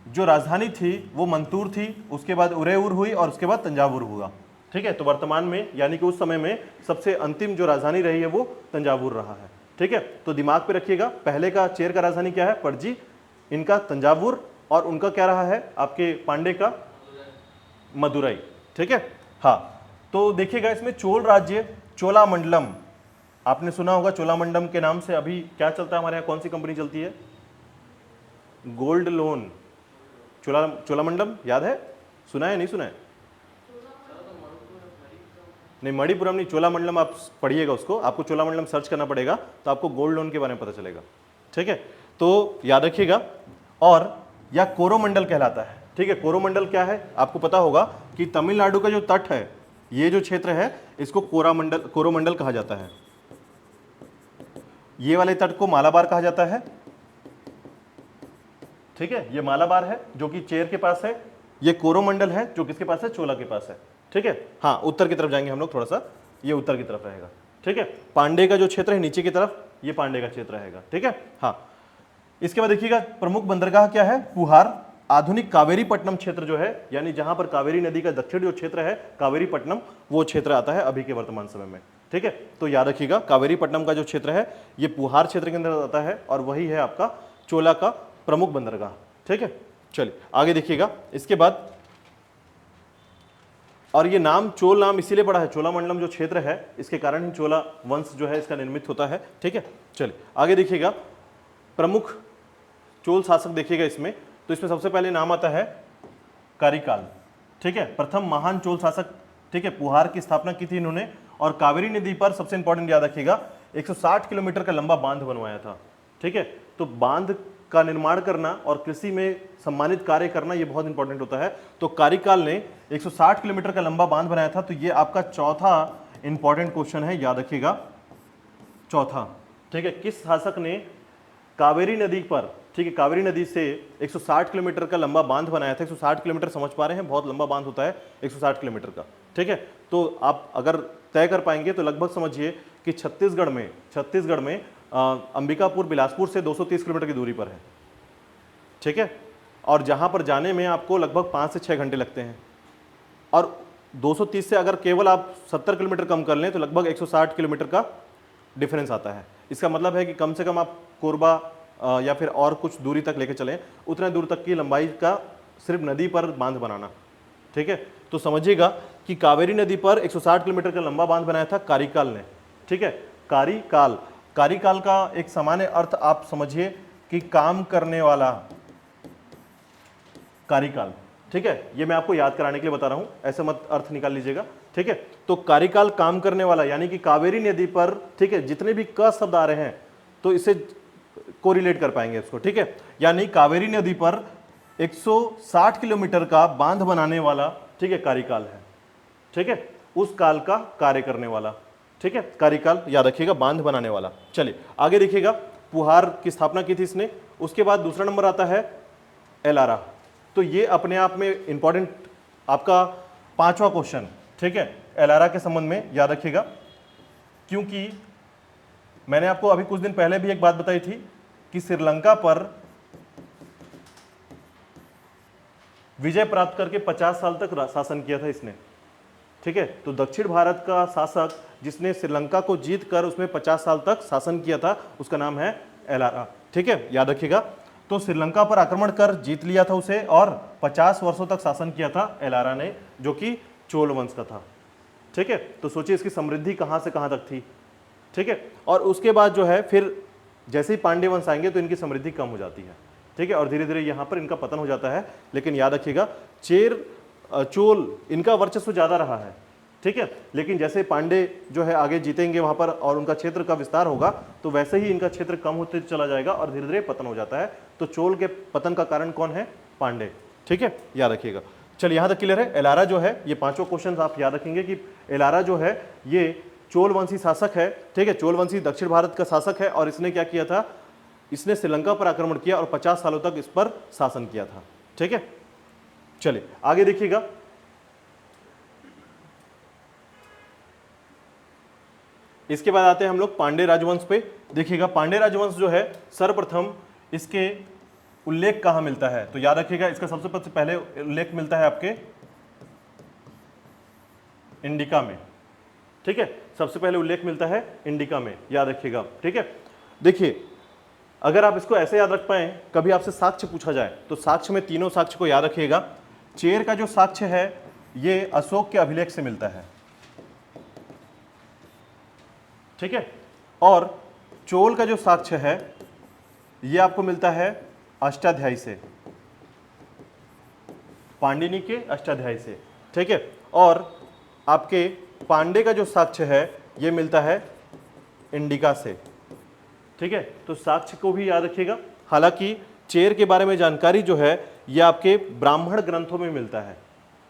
जो राजधानी थी वो मंतूर थी, उसके बाद उदयपुर हुई और उसके बाद तंजावुर हुआ, ठीक है। तो वर्तमान में यानी कि उस समय में सबसे अंतिम जो राजधानी रही है वो तंजावुर रहा है, ठीक है। तो दिमाग पे रखिएगा, पहले का चेर का राजधानी क्या है? पणजी, इनका तंजावुर, और उनका क्या रहा है आपके पांडे का? मदुरई, ठीक है। हाँ, तो देखिएगा इसमें चोल राज्य, चोलामंडलम, आपने सुना होगा चोलामंडलम के नाम से अभी क्या चलता है हमारे यहाँ, कौन सी कंपनी चलती है? गोल्ड लोन, चोलामंडलम, याद है? सुना है नहीं सुना है? नहीं, मणिपुरम नहीं, चोलामंडलम आप पढ़िएगा उसको, आपको चोलामंडलम सर्च करना पड़ेगा तो आपको गोल्ड लोन के बारे में पता चलेगा, ठीक है। तो याद रखिएगा, और या कोरोमंडल कहलाता है, ठीक है। कोरोमंडल क्या है आपको पता होगा कि तमिलनाडु का जो तट है, ये जो क्षेत्र है इसको कोरोमंडल कहा जाता है। ये वाले तट को मालाबार कहा जाता है, ठीक है। ये मालाबार है जो कि चेर के पास है, ये कोरोमंडल है जो किसके पास है? चोला के पास है, ठीक है। हाँ, उत्तर की तरफ जाएंगे हम लोग थोड़ा सा, ये उत्तर की तरफ रहेगा, ठीक है। पांडे का जो क्षेत्र है नीचे की तरफ, ये पांडे का क्षेत्र रहेगा, ठीक है। हाँ, इसके बाद देखिएगा प्रमुख बंदरगाह क्या है? पुहार। आधुनिक कावेरीपट्टनम क्षेत्र जो है, यानी जहां पर कावेरी नदी का दक्षिण जो क्षेत्र है कावेरीपट्टनम, वो क्षेत्र आता है अभी के वर्तमान समय में, ठीक है। तो याद रखिएगा कावेरीपट्टनम का जो क्षेत्र है ये पुहार क्षेत्र के अंदर आता है, और वही है आपका चोला का प्रमुख बंदरगाह, ठीक है। चलिए आगे देखिएगा, इसके बाद और ये नाम चोल नाम इसीलिए पड़ा है, चोलामंडलम जो क्षेत्र है इसके कारण ही चोला वंश जो है इसका निर्मित होता है। ठीक है, चलिए आगे देखिएगा, प्रमुख चोल शासक देखिएगा इसमें, तो इसमें सबसे पहले नाम आता है कारिकाल। ठीक है, प्रथम महान चोल शासक। ठीक है, पुहार की स्थापना की थी इन्होंने, और कावेरी नदी पर सबसे इंपॉर्टेंट याद रखिएगा 160 किलोमीटर का लंबा बांध बनवाया था। ठीक है, तो बांध का निर्माण करना और कृषि में सम्मानित कार्य करना ये बहुत इंपॉर्टेंट होता है। तो कारिकाल ने 160 किलोमीटर का लंबा बांध बनाया था। तो ये आपका चौथा इंपॉर्टेंट क्वेश्चन है, याद रखिएगा, चौथा। ठीक है, किस शासक ने कावेरी नदी पर, ठीक है, कावेरी नदी से 160 किलोमीटर का लंबा बांध बनाया था। 160 किलोमीटर समझ पा रहे हैं, बहुत लंबा बांध होता है 160 किलोमीटर का। ठीक है, तो आप अगर तय कर पाएंगे तो लगभग समझिए कि छत्तीसगढ़ में अंबिकापुर बिलासपुर से 230 किलोमीटर की दूरी पर है। ठीक है, और जहां पर जाने में आपको लगभग 5 से 6 घंटे लगते हैं, और 230 से अगर केवल आप 70 किलोमीटर कम कर लें तो लगभग 160 किलोमीटर का डिफरेंस आता है। इसका मतलब है कि कम से कम आप कोरबा या फिर और कुछ दूरी तक लेके चलें, उतने दूर तक की लंबाई का सिर्फ नदी पर बांध बनाना। ठीक है, तो समझिएगा कि कावेरी नदी पर 160 किलोमीटर का लंबा बांध बनाया था कारिकाल ने। ठीक है, कारिकाल का एक सामान्य अर्थ आप समझिए कि काम करने वाला, कारिकाल। ठीक है, ये मैं आपको याद कराने के लिए बता रहा हूं, ऐसे मत अर्थ निकाल लीजिएगा। ठीक है, तो कारिकाल काम करने वाला, यानी कि कावेरी नदी पर, ठीक है, जितने भी क शब्द आ रहे हैं तो इसे कोरिलेट कर पाएंगे इसको। ठीक है, यानी कावेरी नदी पर 160 किलोमीटर का बांध बनाने वाला, ठीक है, कारिकाल है। ठीक है, उस काल का कार्य करने वाला। ठीक है, कारिकाल याद रखिएगा, बांध बनाने वाला। चलिए आगे देखिएगा, पुहार की स्थापना की थी इसने। उसके बाद दूसरा नंबर आता है एलारा। तो ये अपने आप में इंपॉर्टेंट आपका 5वां क्वेश्चन। ठीक है, एलारा के संबंध में याद रखिएगा, क्योंकि मैंने आपको अभी कुछ दिन पहले भी एक बात बताई थी कि श्रीलंका पर विजय प्राप्त करके 50 साल तक शासन किया था इसने। ठीक है, तो दक्षिण भारत का शासक जिसने श्रीलंका को जीत कर उसमें 50 साल तक शासन किया था, उसका नाम है एलारा। ठीक है, याद रखिएगा, तो श्रीलंका पर आक्रमण कर जीत लिया था उसे, और 50 वर्षों तक शासन किया था एलारा ने, जो कि चोल वंश का था। ठीक है, तो सोचिए इसकी समृद्धि कहां से कहां तक थी। ठीक है, और उसके बाद जो है फिर जैसे ही पांड्य वंश आएंगे तो इनकी समृद्धि कम हो जाती है। ठीक है, और धीरे धीरे यहाँ पर इनका पतन हो जाता है। लेकिन याद रखिएगा, चोल इनका वर्चस्व ज्यादा रहा है। ठीक है, लेकिन जैसे पांडे जो है आगे जीतेंगे वहां पर और उनका क्षेत्र का विस्तार होगा, तो वैसे ही इनका क्षेत्र कम होते चला जाएगा और धीरे धीरे पतन हो जाता है। तो चोल के पतन का कारण कौन है? पांडे। ठीक है, याद रखिएगा। चलिए यहां तक क्लियर है। एलारा जो है, ये 5 क्वेश्चन आप याद रखेंगे कि एलारा जो है ये चोल वंशी शासक है। ठीक है, चोल वंशी दक्षिण भारत का शासक है, और इसने क्या किया था, इसने श्रीलंका पर आक्रमण किया और 50 सालों तक इस पर शासन किया था। ठीक है, चलिए आगे देखिएगा, इसके बाद आते हैं हम लोग पांडे राजवंश पे। देखिएगा, पांडे राजवंश जो है सर्वप्रथम इसके उल्लेख कहां मिलता है, तो याद रखिएगा इसका सबसे पहले उल्लेख मिलता है आपके इंडिका में। ठीक है, सबसे पहले उल्लेख मिलता है इंडिका में, याद रखिएगा। ठीक है, देखिए अगर आप इसको ऐसे याद रख पाए, कभी आपसे साक्ष्य पूछा जाए तो साक्ष्य में तीनों साक्ष्य को याद रखिएगा। चेर का जो साक्ष्य है ये अशोक के अभिलेख से मिलता है। ठीक है, और चोल का जो साक्ष्य है ये आपको मिलता है अष्टाध्यायी से, पांडिनी के अष्टाध्यायी से। ठीक है, और आपके पांडे का जो साक्ष्य है ये मिलता है इंडिका से। ठीक है, तो साक्ष्य को भी याद रखिएगा। हालांकि चेर के बारे में जानकारी जो है ये आपके ब्राह्मण ग्रंथों में मिलता है।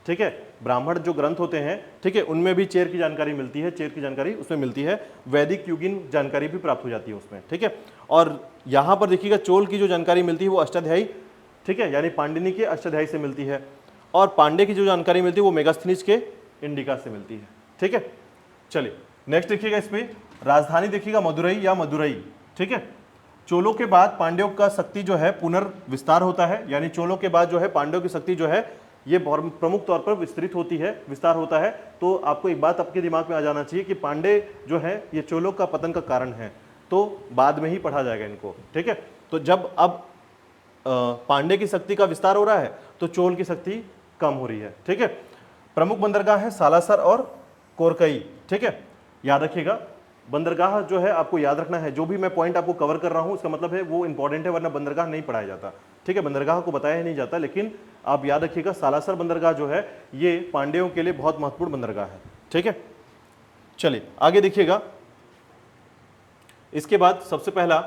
ठीक है, ब्राह्मण जो ग्रंथ होते हैं, ठीक है, उनमें भी चेर की जानकारी मिलती है, चेर की जानकारी उसमें मिलती है। वैदिक युगीन जानकारी भी प्राप्त हो जाती है उसमें। ठीक है, और यहां पर देखिएगा चोल की जो जानकारी मिलती है वो अष्टाध्यायी, ठीक है, यानी पांडिनी के अष्टाध्यायी से मिलती है, और पांडे की जो जानकारी मिलती है वो मेगास्थनीज के इंडिका से मिलती है। ठीक है, चलिए नेक्स्ट देखिएगा, इसमें राजधानी देखिएगा मदुरई या मदुरई। ठीक है, चोलों के बाद पांड्यों का शक्ति जो है पुनर्विस्तार होता है, यानी चोलों के बाद जो है पांड्यों की शक्ति जो है ये प्रमुख तौर पर विस्तृत होती है, विस्तार होता है। तो आपको एक बात आपके दिमाग में आ जाना चाहिए कि पांडे जो है ये चोलों का पतन का कारण है, तो बाद में ही पढ़ा जाएगा इनको। ठीक है, तो जब अब पांडे की शक्ति का विस्तार हो रहा है तो चोल की शक्ति कम हो रही है। ठीक है, प्रमुख बंदरगाह है सालासर और कोरकई, ठीक है, याद रखिएगा। बंदरगाह जो है आपको याद रखना है, जो भी मैं पॉइंट आपको कवर कर रहा हूं उसका मतलब है वो इंपॉर्टेंट है, वरना बंदरगाह नहीं पढ़ाया जाता, ठीक है, बंदरगाह को बताया ही नहीं जाता। लेकिन आप याद रखिएगा सालासर बंदरगाह जो है ये पांड्यों के लिए बहुत महत्वपूर्ण बंदरगाह है, ठीक है। चलिए आगे देखिएगा। इसके बाद सबसे पहला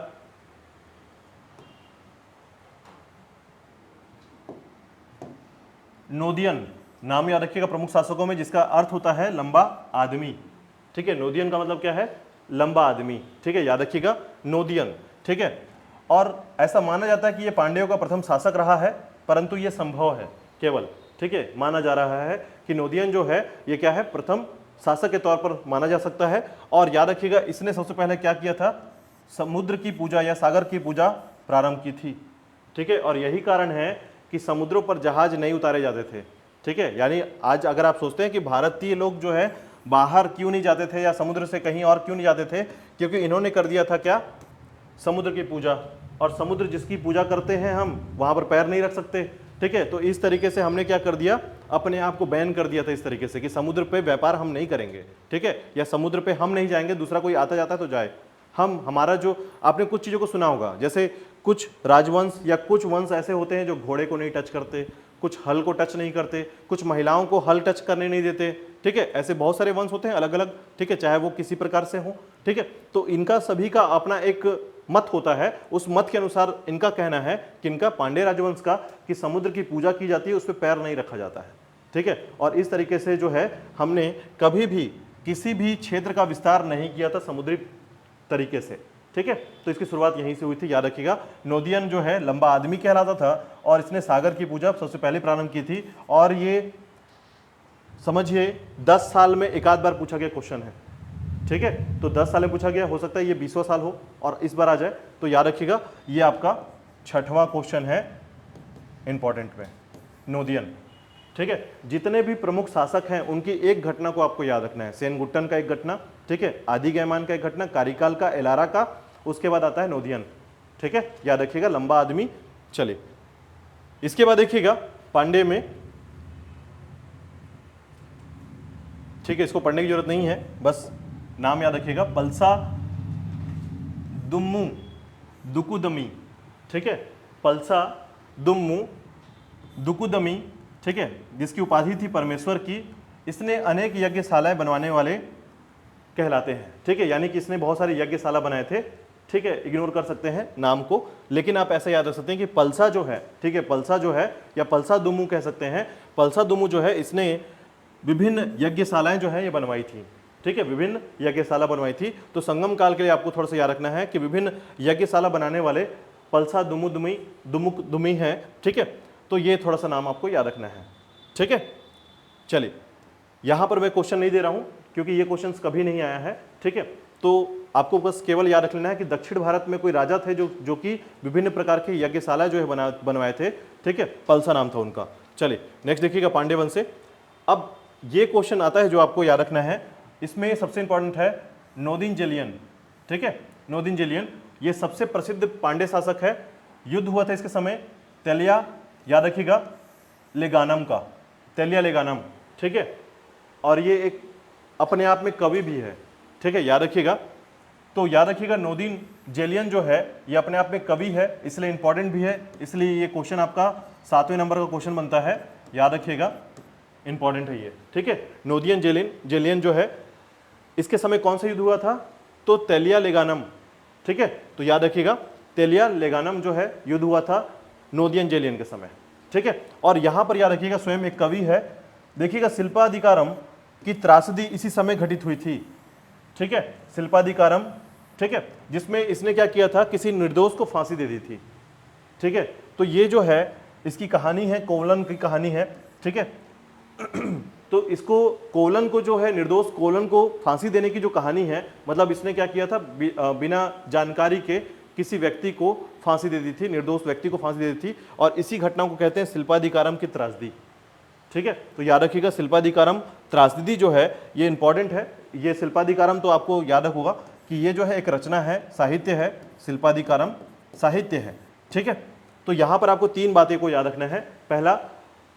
नोदियन, नाम याद रखिएगा प्रमुख शासकों में, जिसका अर्थ होता है लंबा आदमी, ठीक है। नोदियन का मतलब क्या है? लंबा आदमी, ठीक है, याद रखिएगा नोदियन, ठीक है। और ऐसा माना जाता है कि ये पांड्यों का प्रथम शासक रहा है, परंतु ये संभव है केवल, ठीक है, माना जा रहा है कि नोदियन जो है ये क्या है, प्रथम शासक के तौर पर माना जा सकता है। और याद रखिएगा इसने सबसे पहले क्या किया था? समुद्र की पूजा या सागर की पूजा प्रारंभ की थी, ठीक है। और यही कारण है कि समुद्रों पर जहाज नहीं उतारे जाते थे, ठीक है। यानी आज अगर आप सोचते हैं कि भारतीय लोग जो है बाहर क्यों नहीं जाते थे या समुद्र से कहीं और क्यों नहीं जाते थे, क्योंकि इन्होंने कर दिया था क्या? समुद्र की पूजा। और समुद्र जिसकी पूजा करते हैं हम, वहां पर पैर नहीं रख सकते, ठीक है। तो इस तरीके से हमने क्या कर दिया? अपने आप को बैन कर दिया था इस तरीके से कि समुद्र पे व्यापार हम नहीं करेंगे, ठीक है, या समुद्र पे हम नहीं जाएंगे, दूसरा कोई आता जाता तो जाए। हमारा जो, आपने कुछ चीज़ों को सुना होगा, जैसे कुछ राजवंश या कुछ वंश ऐसे होते हैं जो घोड़े को नहीं टच करते, कुछ हल को टच नहीं करते, कुछ महिलाओं को हल टच करने नहीं देते, ठीक है। ऐसे बहुत सारे वंश होते हैं अलग अलग, ठीक है, चाहे वो किसी प्रकार से हो, ठीक है। तो इनका सभी का अपना एक मत होता है, उस मत के अनुसार इनका कहना है कि इनका पांडे राजवंश का कि समुद्र की पूजा की जाती है, उस पर पैर नहीं रखा जाता है, ठीक है। और इस तरीके से जो है हमने कभी भी किसी भी क्षेत्र का विस्तार नहीं किया था समुद्री तरीके से, ठीक है। तो इसकी शुरुआत यहीं से हुई थी, याद रखिएगा। नोदियन जो है लंबा आदमी कहलाता था और इसने सागर की पूजा सबसे पहले प्रारंभ की थी। और ये समझिए 10 साल में एक आध बार पूछा गया क्वेश्चन है, ठीक है। तो 10 साल में पूछा गया, हो सकता है ये 20वां साल हो और इस बार आ जाए, तो याद रखिएगा ये आपका 6वां क्वेश्चन है इंपॉर्टेंट में, नोदियन, ठीक है। जितने भी प्रमुख शासक हैं उनकी एक घटना को आपको याद रखना है। सेनगुट्टन का एक घटना, ठीक है, आदिगैमान का एक घटना, कारिकाल का, एलारा का, उसके बाद आता है नोदियन, ठीक है, याद रखिएगा, लंबा आदमी। चलिए इसके बाद देखिएगा पांडे में, ठीक है, इसको पढ़ने की जरूरत नहीं है, बस नाम याद रखिएगा, पल्सा दुम्मू दुकुदमी, ठीक है, पल्सा दुम्मू दुकुदमी, ठीक है, जिसकी उपाधि थी परमेश्वर की। इसने अनेक यज्ञशालाएं बनवाने वाले कहलाते हैं, ठीक है, यानी कि इसने बहुत सारे यज्ञशाला बनाए थे, ठीक है, इग्नोर कर सकते हैं नाम को, लेकिन आप ऐसा याद रख सकते हैं कि पल्सा जो है, ठीक है, पल्सा जो है या पल्सा दुम्मू कह सकते हैं, पल्सा दुम्मू जो है इसने विभिन्न यज्ञशालाएं जो है ये बनवाई थी, ठीक है, विभिन्न यज्ञशाला बनवाई थी। तो संगम काल के लिए आपको थोड़ा सा याद रखना है कि विभिन्न यज्ञशाला बनाने वाले पल्सा दुमुदुमी है, ठीक है। तो ये थोड़ा सा नाम आपको याद रखना है, ठीक है। चलिए यहाँ पर मैं क्वेश्चन नहीं दे रहा हूँ क्योंकि ये क्वेश्चन कभी नहीं आया है, ठीक है। तो आपको बस केवल याद रख लेना है कि दक्षिण भारत में कोई राजा थे जो कि विभिन्न प्रकार के यज्ञशाला जो है बनवाए थे, ठीक है, पल्सा नाम था उनका। चलिए नेक्स्ट देखिएगा पांडे वंश से। अब ये क्वेश्चन आता है जो आपको याद रखना है, इसमें सबसे इंपॉर्टेंट है नोदिन जेलियन, ठीक है, नोदिन जेलियन ये सबसे प्रसिद्ध पांडे शासक है। युद्ध हुआ था इसके समय तेलिया, याद रखिएगा, लेगानम का, तेलिया लेगानम, ठीक है। और ये एक अपने आप में कवि भी है, ठीक है, याद रखिएगा। तो याद रखिएगा नोदिन जेलियन जो है ये अपने आप में कवि है, इसलिए इंपॉर्टेंट भी है, इसलिए ये क्वेश्चन आपका 7वें नंबर का क्वेश्चन बनता है, याद रखिएगा, इंपॉर्टेंट है ये, ठीक है। नोदियन जेलियन जो है इसके समय कौन सा युद्ध हुआ था? तो तेलिया लेगानम, ठीक है। तो याद रखिएगा तेलिया लेगानम जो है युद्ध हुआ था नोदियन जेलियन के समय, ठीक है। और यहां पर याद रखिएगा स्वयं एक कवि है, देखिएगा शिल्पाधिकारम की त्रासदी इसी समय घटित हुई थी, ठीक है, शिल्पाधिकारम, ठीक है, जिसमें इसने क्या किया था, किसी निर्दोष को फांसी दे दी थी, ठीक है। तो ये जो है इसकी कहानी है, कोवलन की कहानी है, ठीक है। तो इसको कोवलन को जो है, निर्दोष कोवलन को फांसी देने की जो कहानी है, मतलब इसने क्या किया था, बिना जानकारी के किसी व्यक्ति को फांसी दे दी थी, निर्दोष व्यक्ति को फांसी दे दी थी, और इसी घटना को कहते हैं शिल्पाधिकारम की त्रासदी, ठीक है। तो याद रखिएगा शिल्पाधिकारम त्रासदी जो है ये इंपॉर्टेंट है। ये शिल्पाधिकारम तो आपको याद होगा कि ये जो है एक रचना है, साहित्य है, शिल्पाधिकारम साहित्य है, ठीक है। तो यहाँ पर आपको 3 बातें को याद रखना है। पहला,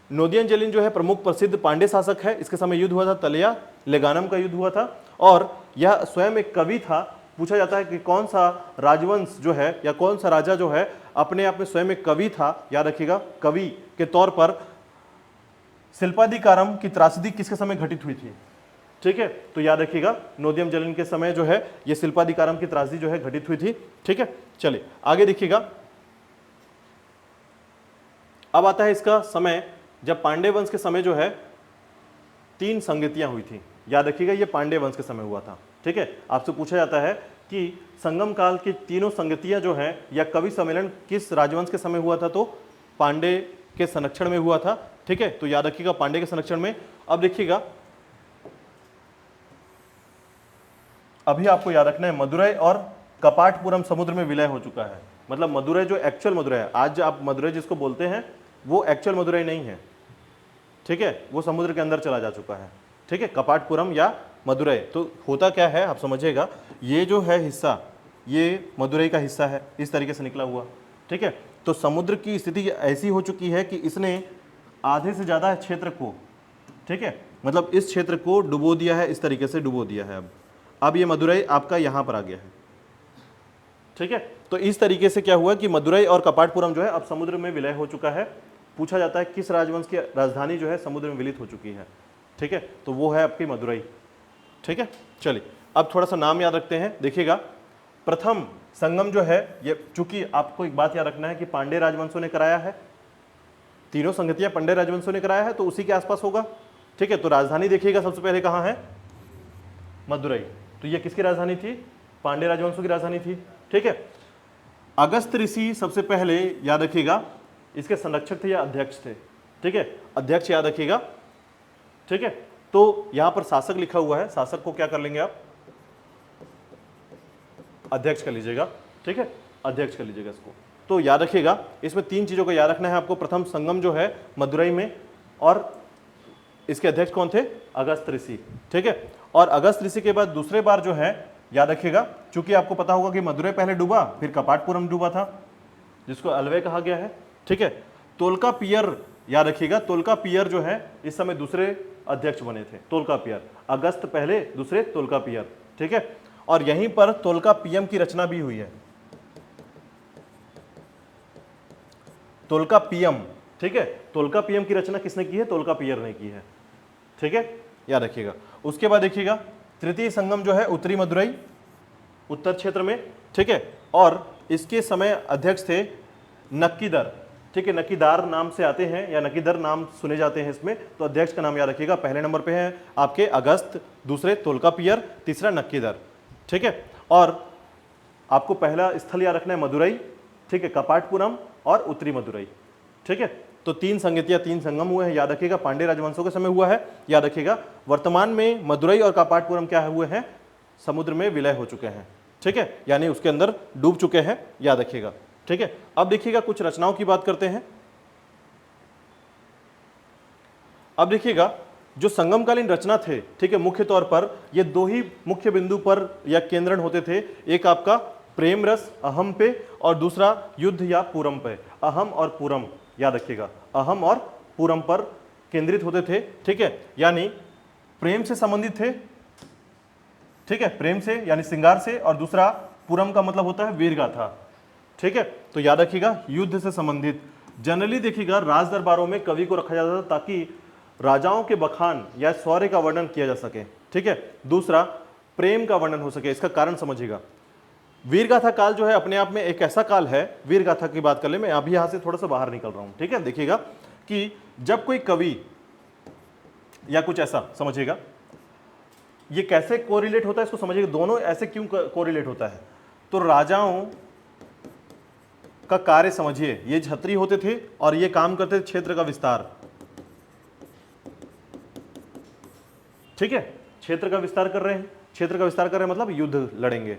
नोदियन जलिन जो है प्रमुख प्रसिद्ध पांड्य शासक है। इसके समय युद्ध हुआ था, तलिया लेगानम का युद्ध हुआ था, और यह स्वयं एक कवि था। पूछा जाता है कि कौन सा राजवंश जो है या कौन सा राजा जो है अपने आप में स्वयं एक कवि था। याद रखिएगा, कवि के तौर पर शिल्पाधिकारम की त्रासदी किसके समय घटित हुई थी? ठीक है, तो याद रखिएगा नोदियम जलिन के समय जो है ये शिल्पाधिकारम की त्रासदी जो है घटित हुई थी। ठीक है, चलिए आगे देखिएगा। अब आता है इसका समय, जब पांड्य वंश के समय जो है 3 संगतियां हुई थी। याद रखिएगा ये पांड्य वंश के समय हुआ था। ठीक है, आपसे पूछा जाता है कि संगम काल की तीनों संगतियां जो है या कवि सम्मेलन किस राजवंश के समय हुआ था? तो पांड्य के संरक्षण में हुआ था। ठीक है, तो याद रखिएगा पांड्य के संरक्षण में। अब देखिएगा, अभी आपको याद रखना है मदुरै और कपाटपुरम समुद्र में विलय हो चुका है। मतलब मदुरै जो एक्चुअल मदुरै है, आज आप मदुरै जिसको बोलते हैं वो एक्चुअल मदुरै नहीं है। ठीक है, वो समुद्र के अंदर चला जा चुका है। ठीक है, कपाटपुरम या मदुरै। तो होता क्या है आप समझिएगा, ये जो है हिस्सा ये मदुरै का हिस्सा है, इस तरीके से निकला हुआ। ठीक है, तो समुद्र की स्थिति ऐसी हो चुकी है कि इसने आधे से ज़्यादा क्षेत्र को, ठीक है, मतलब इस क्षेत्र को डुबो दिया है, इस तरीके से डुबो दिया है। अब ये मदुरै आपका यहाँ पर आ गया है। ठीक है, तो इस तरीके से क्या हुआ कि मदुरै और कपाटपुरम जो है अब समुद्र में विलय हो चुका है। पूछा जाता है किस राजवंश की राजधानी जो है समुद्र में विलित हो चुकी है? ठीक है, तो वो है आपकी मदुरै। ठीक है, चलिए अब थोड़ा सा नाम याद रखते हैं। देखिएगा, प्रथम संगम जो है ये, चूंकि आपको एक बात याद रखना है कि पांड्य राजवंशों ने कराया है, तीनों संगतियां पांड्य राजवंशों ने कराया है, तो उसी के आसपास होगा। ठीक है, तो राजधानी देखिएगा सबसे पहले कहाँ है? मदुरै। तो ये किसकी राजधानी थी? पांड्य राजवंशों की राजधानी थी। ठीक है, अगस्त ऋषि सबसे पहले याद रखिएगा इसके संरक्षक थे या अध्यक्ष थे। ठीक है, अध्यक्ष याद रखिएगा। ठीक है, तो यहां पर शासक लिखा हुआ है, शासक को क्या कर लेंगे आप? अध्यक्ष कर लीजिएगा। ठीक है, अध्यक्ष कर लीजिएगा इसको। तो याद रखिएगा इसमें 3 चीजों को याद रखना है आपको। प्रथम संगम जो है मदुरै में, और इसके अध्यक्ष कौन थे? अगस्त ऋषि। ठीक है, और अगस्त ऋषि के बाद दूसरे बार जो है याद रखिएगा, चूंकि आपको पता होगा कि मदुरै पहले डूबा, फिर कपाटपुरम डूबा था जिसको अलवे कहा गया है। ठीक है, तोल्कापियर याद रखिएगा, तोल्कापियर जो है इस समय दूसरे अध्यक्ष बने थे। तोल्कापियर, अगस्त पहले, दूसरे तोल्कापियर। ठीक है, और यहीं पर तोल्कापियम की रचना भी हुई है। तोल्कापियम, ठीक है, तोल्कापियम की रचना किसने की है? तोल्कापियर ने की है। ठीक है, याद रखिएगा। उसके बाद देखिएगा तृतीय संगम जो है उत्तरी मदुरै, उत्तर क्षेत्र में। ठीक है, और इसके समय अध्यक्ष थे नक्कीदर। ठीक है, नक्कीदार नाम से आते हैं या नक्कीदर नाम सुने जाते हैं इसमें, तो अध्यक्ष का नाम याद रखिएगा। पहले नंबर पे है आपके अगस्त, दूसरे तोल्कापियर, तीसरा नक्कीदर। ठीक है, और आपको पहला स्थल याद रखना है मदुरै। ठीक है, कपाटपुरम और उत्तरी मदुरै। ठीक है, तो 3 संगतियां, 3 संगम हुए हैं, याद रखिएगा। पांड्य राजवंशों के समय हुआ है, याद रखिएगा। वर्तमान में मदुरै और कपाटपुरम क्या हुए हैं? समुद्र में विलय हो चुके हैं। ठीक है, यानी उसके अंदर डूब चुके हैं, याद रखिएगा। ठीक है, अब देखिएगा कुछ रचनाओं की बात करते हैं। अब देखिएगा जो संगमकालीन रचना थे, ठीक है, मुख्य तौर पर ये 2 ही मुख्य बिंदु पर या केंद्रण होते थे। एक आपका प्रेम रस अहम पे, और दूसरा युद्ध या पूरम पे। अहम और पूरम याद रखिएगा, अहम और पूरम पर केंद्रित होते थे। ठीक है, यानी प्रेम से संबंधित थे। ठीक है, प्रेम से यानी श्रृंगार से, और दूसरा पूरम का मतलब होता है वीर गाथा। ठीक है, तो याद रखिएगा युद्ध से संबंधित। जनरली देखिएगा राज दरबारों में कवि को रखा जाता था ताकि राजाओं के बखान या शौर्य का वर्णन किया जा सके। ठीक है, दूसरा प्रेम का वर्णन हो सके। इसका कारण समझिएगा, वीरगाथा काल जो है अपने आप में एक ऐसा काल है, वीरगाथा की बात कर ले, मैं अभी यहां से थोड़ा सा बाहर निकल रहा हूं। ठीक है, देखिएगा कि जब कोई कवि या कुछ ऐसा, समझिएगा ये कैसे कोरिलेट होता है, इसको समझिएगा। दोनों ऐसे क्यों कोरिलेट होता है? तो राजाओं का कार्य समझिए, ये छत्री होते थे और ये काम करते थे क्षेत्र का विस्तार। ठीक है, क्षेत्र का विस्तार कर रहे हैं, क्षेत्र का विस्तार कर रहे हैं मतलब युद्ध लड़ेंगे।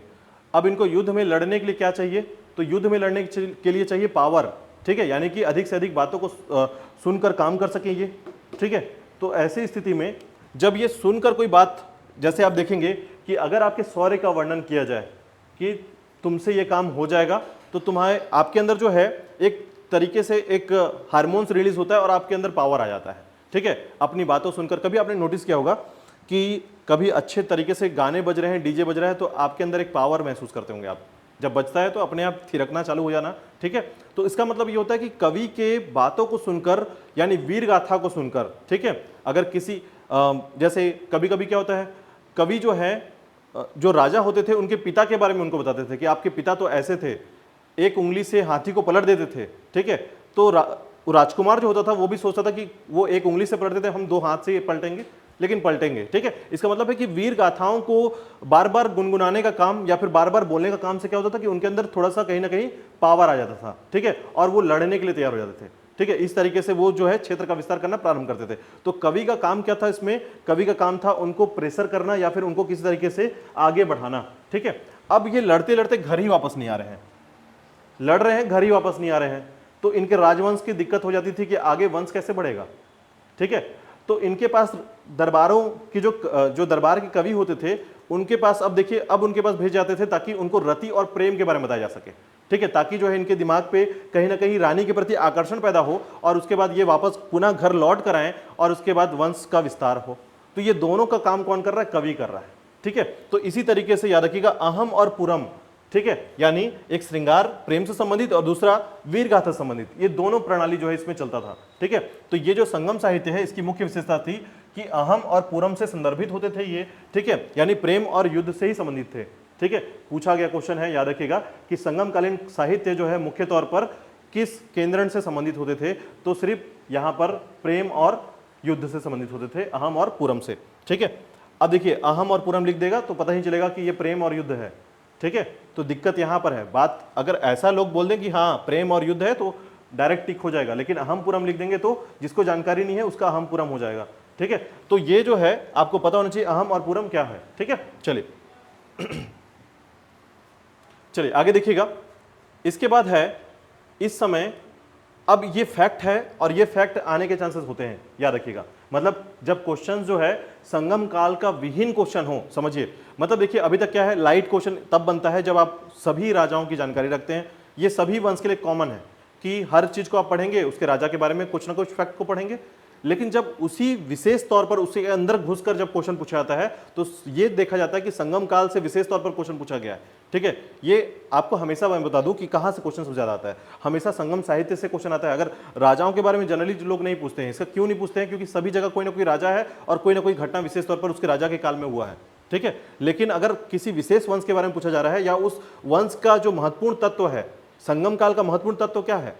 अब इनको युद्ध में लड़ने के लिए क्या चाहिए? तो युद्ध में लड़ने के लिए चाहिए पावर। ठीक है, यानी कि अधिक से अधिक बातों को सुनकर काम कर सकें ये। ठीक है, तो ऐसी स्थिति में जब ये सुनकर कोई बात, जैसे आप देखेंगे कि अगर आपके शौर्य का वर्णन किया जाए कि तुमसे ये काम हो जाएगा, तो तुम्हारे आपके अंदर जो है एक तरीके से एक हार्मोन्स रिलीज होता है और आपके अंदर पावर आ जाता है, ठीक है। अपनी बातों सुनकर कभी आपने नोटिस किया होगा कि कभी अच्छे तरीके से गाने बज रहे हैं, डीजे बज रहा है, तो आपके अंदर एक पावर महसूस करते होंगे आप। जब बजता है तो अपने आप थिरकना चालू हो जाना, ठीक है। तो इसका मतलब ये होता है कि कवि के बातों को सुनकर, यानी वीर गाथा को सुनकर, ठीक है, अगर किसी जैसे कभी कभी क्या होता है, कवि जो है, जो राजा होते थे उनके पिता के बारे में उनको बताते थे कि आपके पिता तो ऐसे थे, एक उंगली से हाथी को पलट देते थे, ठीक है। तो राजकुमार जो होता था वो भी सोचता था कि वो एक उंगली से पलटते थे, हम दो हाथ से पलटेंगे लेकिन पलटेंगे, ठीक है। इसका मतलब है कि वीर गाथाओं को बार बार गुनगुनाने का काम या फिर बार बार बोलने का काम से क्या होता था कि उनके अंदर थोड़ा सा कहीं ना कहीं पावर आ जाता था, ठीक है, और वो लड़ने के लिए तैयार हो जाते थे, ठीक है। इस तरीके से वो जो है क्षेत्र का विस्तार करना प्रारंभ करते थे। तो कवि का काम क्या था इसमें? कवि का काम था उनको प्रेशर करना या फिर उनको किसी तरीके से आगे बढ़ाना, ठीक है। अब ये लड़ते लड़ते घर ही वापस नहीं आ रहे हैं, लड़ रहे हैं, घर ही वापस नहीं आ रहे हैं, तो इनके राजवंश की दिक्कत हो जाती थी कि आगे वंश कैसे बढ़ेगा, ठीक है। तो इनके पास दरबारों की जो दरबार के कवि होते थे उनके पास, अब देखिए, अब उनके पास भेज जाते थे ताकि उनको रति और प्रेम के बारे में बताया जा सके, ठीक है, ताकि जो है इनके दिमाग पे कहीं ना कहीं रानी के प्रति आकर्षण पैदा हो और उसके बाद ये वापस पुनः घर लौट कर आए और उसके बाद वंश का विस्तार हो। तो ये दोनों का काम कौन कर रहा है? कवि कर रहा है, ठीक है। तो इसी तरीके से याद रखिएगा, अहम और पुरम, ठीक है, यानी एक श्रृंगार प्रेम से संबंधित और दूसरा वीर गाथा संबंधित, ये दोनों प्रणाली जो है इसमें चलता था, ठीक है। तो ये जो संगम साहित्य है इसकी मुख्य विशेषता थी कि अहम और पुरम से संदर्भित होते थे ये, ठीक है, यानी प्रेम और युद्ध से ही संबंधित थे, ठीक है। पूछा गया क्वेश्चन है, याद रखिएगा कि संगमकालीन साहित्य जो है मुख्य तौर पर किस केंद्रण से संबंधित होते थे? तो सिर्फ यहां पर प्रेम और युद्ध से संबंधित होते थे, अहम और पुरम से, ठीक है। अब देखिए, अहम और पुरम लिख देगा तो पता ही चलेगा कि ये प्रेम और युद्ध है, ठीक है। तो दिक्कत यहां पर है, बात अगर ऐसा लोग बोल दें कि हाँ प्रेम और युद्ध है तो डायरेक्ट टिक हो जाएगा, लेकिन अहम पुरम लिख देंगे तो जिसको जानकारी नहीं है उसका अहम पुरम हो जाएगा, ठीक है। तो ये जो है आपको पता होना चाहिए अहम और पुरम क्या है, ठीक है। चलिए आगे देखिएगा। इसके बाद है इस समय, अब ये फैक्ट है और ये फैक्ट आने के चांसेस होते हैं, याद रखिएगा। मतलब जब क्वेश्चन जो है संगम काल का विहीन क्वेश्चन हो, समझिए, मतलब देखिए अभी तक क्या है, लाइट क्वेश्चन तब बनता है जब आप सभी राजाओं की जानकारी रखते हैं। ये सभी वंश के लिए कॉमन है कि हर चीज को आप पढ़ेंगे, उसके राजा के बारे में कुछ ना कुछ फैक्ट को पढ़ेंगे, लेकिन जब उसी विशेष तौर पर उसके अंदर घुसकर जब क्वेश्चन पूछा जाता है तो ये देखा जाता है कि संगम काल से विशेष तौर पर क्वेश्चन पूछा गया है, ठीक है। ये आपको हमेशा मैं बता दूं कि कहां से क्वेश्चन पूछा जाता है, हमेशा संगम साहित्य से क्वेश्चन आता है। अगर राजाओं के बारे में जनरली लोग नहीं पूछते हैं, इसका क्यों नहीं पूछते हैं? क्योंकि सभी जगह कोई ना कोई राजा है और कोई ना कोई घटना विशेष तौर पर उसके राजा के काल में हुआ है, ठीक है। लेकिन अगर किसी विशेष वंश के बारे में पूछा जा रहा है या उस वंश का जो महत्वपूर्ण तत्व है, संगम काल का महत्वपूर्ण तत्व क्या है?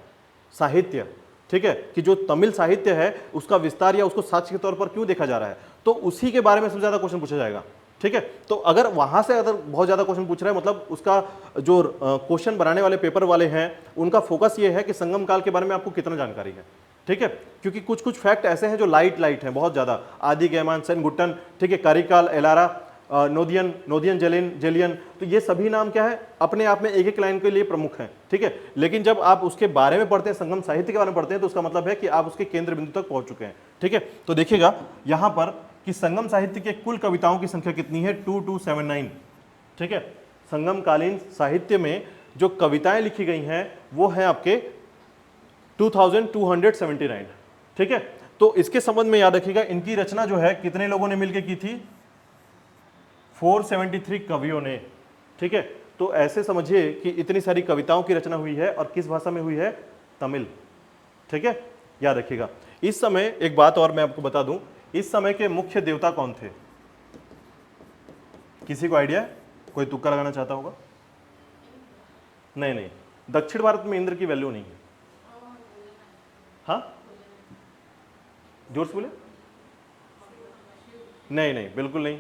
साहित्य, ठीक है, कि जो तमिल साहित्य है उसका विस्तार या उसको साक्ष्य के तौर पर क्यों देखा जा रहा है, तो उसी के बारे में सबसे ज्यादा क्वेश्चन पूछा जाएगा, ठीक है। तो अगर वहां से अगर बहुत ज्यादा क्वेश्चन पूछ रहे हैं, मतलब उसका जो क्वेश्चन बनाने वाले पेपर वाले हैं उनका फोकस ये है कि संगम काल के बारे में आपको कितना जानकारी है, ठीक है। क्योंकि कुछ कुछ फैक्ट ऐसे हैं जो लाइट हैं बहुत ज्यादा, आदि गैमान, सेनगुट्टन, ठीक है, कारिकाल, एलारा, नोदियन जेलियन, तो ये सभी नाम क्या है, अपने आप में एक एक लाइन के लिए प्रमुख हैं, ठीक है। लेकिन जब आप उसके बारे में पढ़ते हैं, संगम साहित्य के बारे में पढ़ते हैं, तो उसका मतलब है कि आप उसके केंद्र बिंदु तक पहुंच चुके हैं, ठीक है। तो देखिएगा यहां पर कि संगम साहित्य के कुल कविताओं की संख्या कितनी है? 2279, ठीक है। संगम कालीन साहित्य में जो कविताएं लिखी गई हैं वो है आपके 2279, ठीक है। तो इसके संबंध में याद रखिएगा, इनकी रचना जो है कितने लोगों ने मिलकर की थी? 473 कवियों ने, ठीक है। तो ऐसे समझिए कि इतनी सारी कविताओं की रचना हुई है और किस भाषा में हुई है? तमिल, ठीक है, याद रखिएगा। इस समय एक बात और मैं आपको बता दूं, इस समय के मुख्य देवता कौन थे? किसी को आइडिया है? कोई तुक्का लगाना चाहता होगा? नहीं, दक्षिण भारत में इंद्र की वैल्यू नहीं है। हाँ, जोर से बोले। नहीं, बिल्कुल नहीं।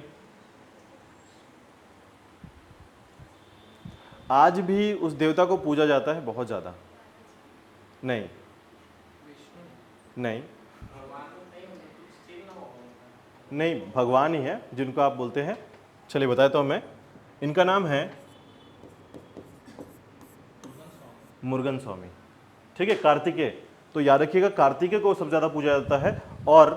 आज भी उस देवता को पूजा जाता है बहुत ज्यादा। नहीं, भगवान ही है जिनको आप बोलते हैं। चलिए बताता हूं मैं, इनका नाम है मुरुगन स्वामी, ठीक है, कार्तिकेय। तो याद रखिएगा कार्तिकेय को सबसे ज्यादा पूजा जाता है और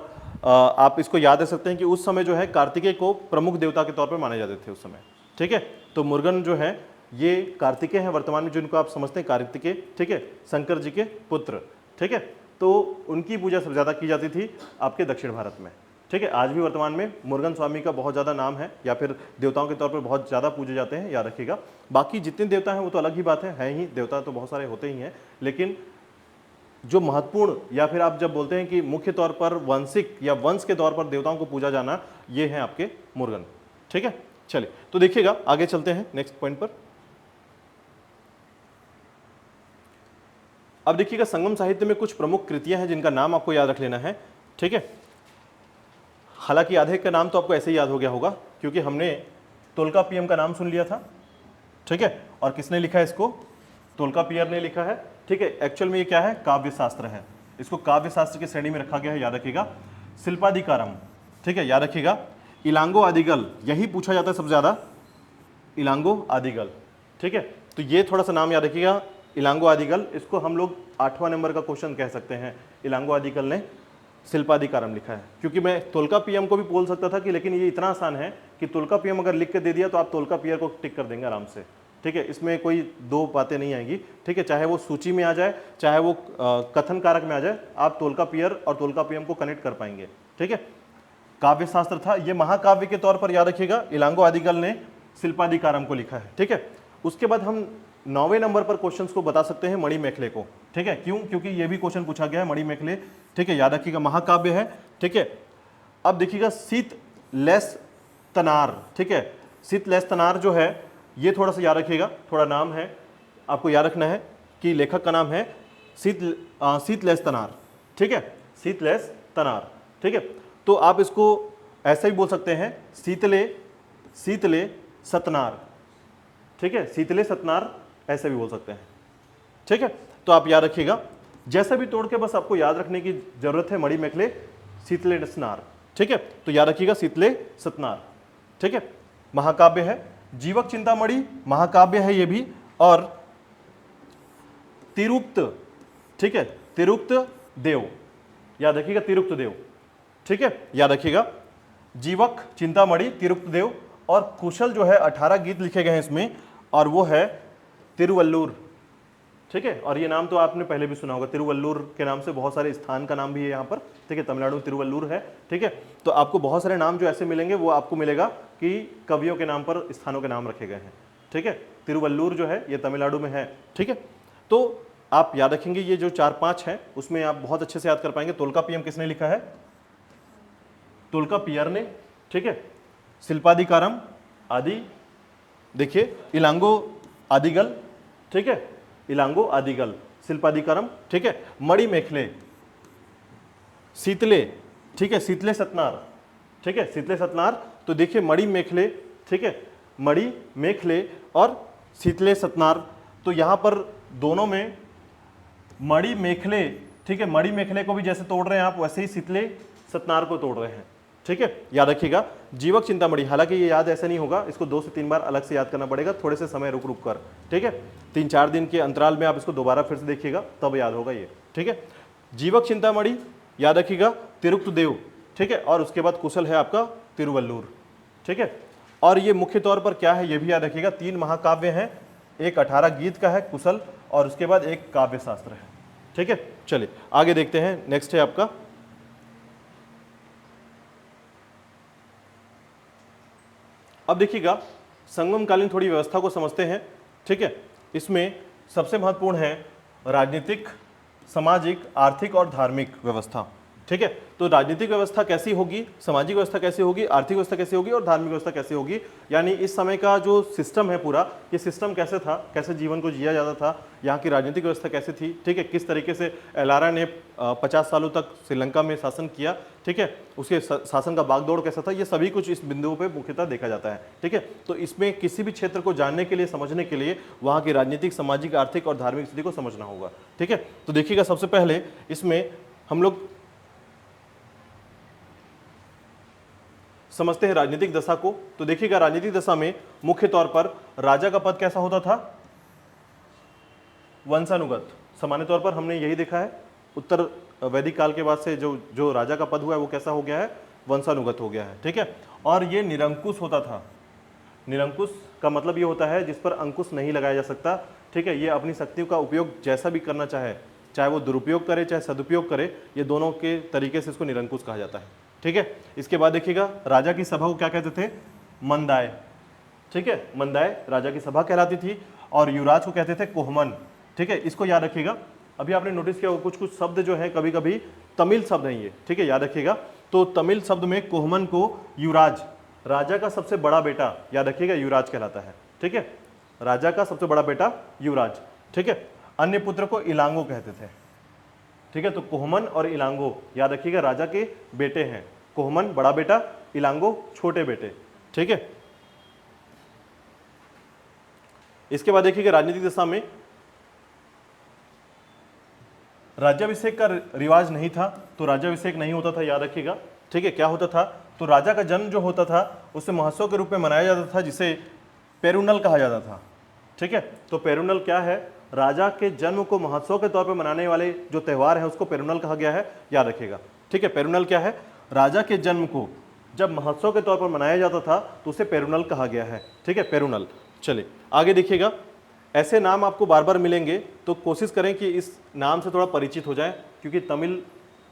आप इसको याद रख सकते हैं कि उस समय जो है कार्तिकेय को प्रमुख देवता के तौर पर माने जाते थे उस समय, ठीक है। तो मुरुगन जो है ये कार्तिकेय हैं वर्तमान में, जिनको आप समझते हैं कार्तिकेय, ठीक है, शंकर जी के पुत्र, ठीक है। तो उनकी पूजा सबसे ज़्यादा की जाती थी आपके दक्षिण भारत में, ठीक है। आज भी वर्तमान में मुरुगन स्वामी का बहुत ज़्यादा नाम है, या फिर देवताओं के तौर पर बहुत ज़्यादा पूजे जाते हैं, याद रखिएगा। बाकी जितने देवता हैं वो तो अलग ही बात है ही, देवता तो बहुत सारे होते ही हैं, लेकिन जो महत्वपूर्ण, या फिर आप जब बोलते हैं कि मुख्य तौर पर वंशिक या वंश के तौर पर देवताओं को पूजा जाना, ये है आपके मुरुगन, ठीक है। चलिए तो देखिएगा, आगे चलते हैं नेक्स्ट पॉइंट पर। अब देखिएगा, संगम साहित्य में कुछ प्रमुख कृतियां हैं जिनका नाम आपको याद रख लेना है, ठीक है। हालांकि आधे का नाम तो आपको ऐसे ही याद हो गया होगा, क्योंकि हमने तोल्काप्पियम का नाम सुन लिया था, ठीक है। और किसने लिखा है इसको? तोल्काप्पियर ने लिखा है, ठीक है। एक्चुअल में ये क्या है? काव्य शास्त्र है, इसको काव्य शास्त्र की श्रेणी में रखा गया है, याद रखिएगा। शिल्पाधिकारम, ठीक है, याद रखिएगा। इलांगो आदिगल, यही पूछा जाता है सबसे ज्यादा, इलांगो आदिगल, ठीक है। तो ये थोड़ा सा नाम याद रखिएगा, इलांगो आदिगल। इसको हम लोग 8वां नंबर का क्वेश्चन कह सकते हैं। इलांगो आदिगल ने शिल्पाधिकारम लिखा है, क्योंकि मैं तोल्काप्पियम को भी बोल सकता था कि, लेकिन ये इतना आसान है कि तोल्काप्पियम अगर लिख के दे दिया तो आप तोल्काप्पियर को टिक कर देंगे आराम से, ठीक है। इसमें कोई दो बातें नहीं आएंगी, ठीक है। चाहे वो सूची में आ जाए, चाहे वो कथन कारक में आ जाए, आप तोल्काप्पियर और तोल्काप्पियम को कनेक्ट कर पाएंगे, ठीक है। काव्य शास्त्र था ये, महाकाव्य के तौर पर याद रखिएगा, इलांगो आदिगल ने शिल्पाधिकारम को लिखा है, ठीक है। उसके बाद हम 9वें नंबर पर क्वेश्चंस को बता सकते हैं मणिमेखले को, ठीक है। क्यों? क्योंकि ये भी क्वेश्चन पूछा गया है, मणिमेखले, ठीक है, याद रखिएगा, महाकाव्य है, ठीक है। अब देखिएगा, शीतलेस्तनार, ठीक है। शीतलेस्तनार जो है, ये थोड़ा सा याद रखिएगा, थोड़ा नाम है आपको याद रखना है कि लेखक का नाम है शीतलेस्तनार, ठीक है, शीतलेस्तनार, ठीक है। तो आप इसको ऐसा ही बोल सकते हैं, शीतले सतनार, ठीक है, शीतले सतनार ऐसे भी बोल सकते हैं, ठीक है। तो आप याद रखिएगा, जैसा भी तोड़ के बस आपको याद रखने की जरूरत है, मणिमेखले, शीतले सतनार, ठीक है। तो याद रखिएगा, शीतले सतनार, ठीक है, महाकाव्य है। जीवक चिंतामणि महाकाव्य है ये भी, और तिरुक्त, ठीक है, तिरुक्त देव, याद रखिएगा, तिरुक्त देव, ठीक है, याद रखिएगा। जीवक चिंतामणि, तिरुक्त देव, और कुशल जो है 18 गीत लिखे गए हैं इसमें, और वो है तिरुवल्लुर, ठीक है। और ये नाम तो आपने पहले भी सुना होगा, तिरुवल्लुर के नाम से बहुत सारे स्थान का नाम भी है यहाँ पर, ठीक है, तमिलनाडु में तिरुवल्लुर है, ठीक है। तो आपको बहुत सारे नाम जो ऐसे मिलेंगे, वो आपको मिलेगा कि कवियों के नाम पर स्थानों के नाम रखे गए हैं, ठीक है। तिरुवल्लुर जो है ये तमिलनाडु में है, ठीक है। तो आप याद रखेंगे, ये जो 4-5 हैं उसमें आप बहुत अच्छे से याद कर पाएंगे। तोल्काप्पियम किसने लिखा है? तोल्काप्पियर ने, ठीक है। शिल्पाधिकारम आदि, देखिए, इलांगो आदिगल, ठीक है, इलांगो आदिगल, शिल्पाधिकारम, ठीक है। मणिमेखले, शीतले, ठीक है, शीतले सतनार, ठीक है, शीतले सतनार। तो देखिए, मणिमेखले, ठीक है, मणिमेखले और शीतले सतनार। तो यहां पर दोनों में मणिमेखले, ठीक है, मणिमेखले को भी जैसे तोड़ रहे हैं आप, वैसे ही शीतले सतनार को तोड़ रहे हैं, ठीक है, याद रखिएगा। जीवक चिंतामणि, हालांकि ये याद ऐसे नहीं होगा, इसको 2 से 3 बार अलग से याद करना पड़ेगा, थोड़े से समय रुक रुक कर, ठीक है। 3-4 दिन के अंतराल में आप इसको दोबारा फिर से देखिएगा, तब याद होगा ये, ठीक है। जीवक चिंतामणि याद रखिएगा, तिरुक्त देव, ठीक है, और उसके बाद कुशल है आपका तिरुवल्लुर, ठीक है। और ये मुख्य तौर पर क्या है ये भी याद रखिएगा, 3 महाकाव्य हैं, एक 18 गीत का है कुशल, और उसके बाद एक काव्य शास्त्र है, ठीक है। चलिए आगे देखते हैं, नेक्स्ट है आपका अब देखिएगा, संगमकालीन थोड़ी व्यवस्था को समझते हैं, ठीक है। इसमें सबसे महत्वपूर्ण है राजनीतिक, सामाजिक, आर्थिक और धार्मिक व्यवस्था, ठीक है। तो राजनीतिक व्यवस्था कैसी होगी, सामाजिक व्यवस्था कैसी होगी, आर्थिक व्यवस्था कैसी होगी और धार्मिक व्यवस्था कैसी होगी, यानी इस समय का जो सिस्टम है पूरा, ये सिस्टम कैसे था, कैसे जीवन को जिया जाता था, यहाँ की राजनीतिक व्यवस्था कैसी थी, ठीक है, किस तरीके से एलारा ने 50 सालों तक श्रीलंका में शासन किया, ठीक है, उसके शासन का बागदौड़ कैसा था, ये सभी कुछ इस बिंदुओं पे मुख्यतः देखा जाता है, ठीक है। तो इसमें किसी भी क्षेत्र को जानने के लिए, समझने के लिए वहाँ की राजनीतिक, सामाजिक, आर्थिक और धार्मिक स्थिति को समझना होगा, ठीक है। तो देखिएगा, सबसे पहले इसमें हम लोग समझते हैं राजनीतिक दशा को। तो देखिएगा, राजनीतिक दशा में मुख्य तौर पर राजा का पद कैसा होता था, वंशानुगत। सामान्य तौर पर हमने यही देखा है, उत्तर वैदिक काल के बाद से जो राजा का पद हुआ है वो कैसा हो गया है, वंशानुगत हो गया है, ठीक है। और ये निरंकुश होता था, निरंकुश का मतलब ये होता है जिस पर अंकुश नहीं लगाया जा सकता, ठीक है। ये अपनी शक्तियों का उपयोग जैसा भी करना चाहे, चाहे वो दुरुपयोग करे चाहे सदुपयोग करे, ये दोनों के तरीके से इसको निरंकुश कहा जाता है, ठीक है। इसके बाद देखिएगा राजा की सभा को क्या कहते थे, मंदाय, ठीक है। मंदाय राजा की सभा कहलाती थी और युवराज को कहते थे कोहमन, ठीक है। इसको याद रखिएगा। अभी आपने नोटिस किया कुछ कुछ शब्द जो है कभी कभी तमिल शब्द हैं ये, ठीक है, याद रखिएगा। तो तमिल शब्द में कोहमन को युवराज, राजा का सबसे बड़ा बेटा, याद रखिएगा, युवराज कहलाता है, ठीक है। राजा का सबसे बड़ा बेटा युवराज, ठीक है। अन्य पुत्र को इलांगो कहते थे, ठीक है। तो कोहमन और इलांगो याद रखिएगा राजा के बेटे हैं, कोहमन बड़ा बेटा, इलांगो छोटे बेटे, ठीक है। इसके बाद देखिएगा राजनीतिक दशा में राज्याभिषेक का रिवाज नहीं था, तो राज्याभिषेक नहीं होता था, याद रखिएगा, ठीक है। क्या होता था, तो राजा का जन्म जो होता था उसे महोत्सव के रूप में मनाया जाता था, जिसे पेरुनल कहा जाता था, ठीक है। तो पेरुनल क्या है, राजा के जन्म को महोत्सव के तौर पर मनाने वाले जो त्यौहार है उसको पेरुनल कहा गया है, याद रखिएगा, ठीक है। पेरुनल क्या है, राजा के जन्म को जब महोत्सव के तौर पर मनाया जाता था तो उसे पेरुनल कहा गया है, ठीक है, पेरुनल। चलिए आगे देखिएगा, ऐसे नाम आपको बार बार मिलेंगे तो कोशिश करें कि इस नाम से थोड़ा परिचित हो जाए, क्योंकि तमिल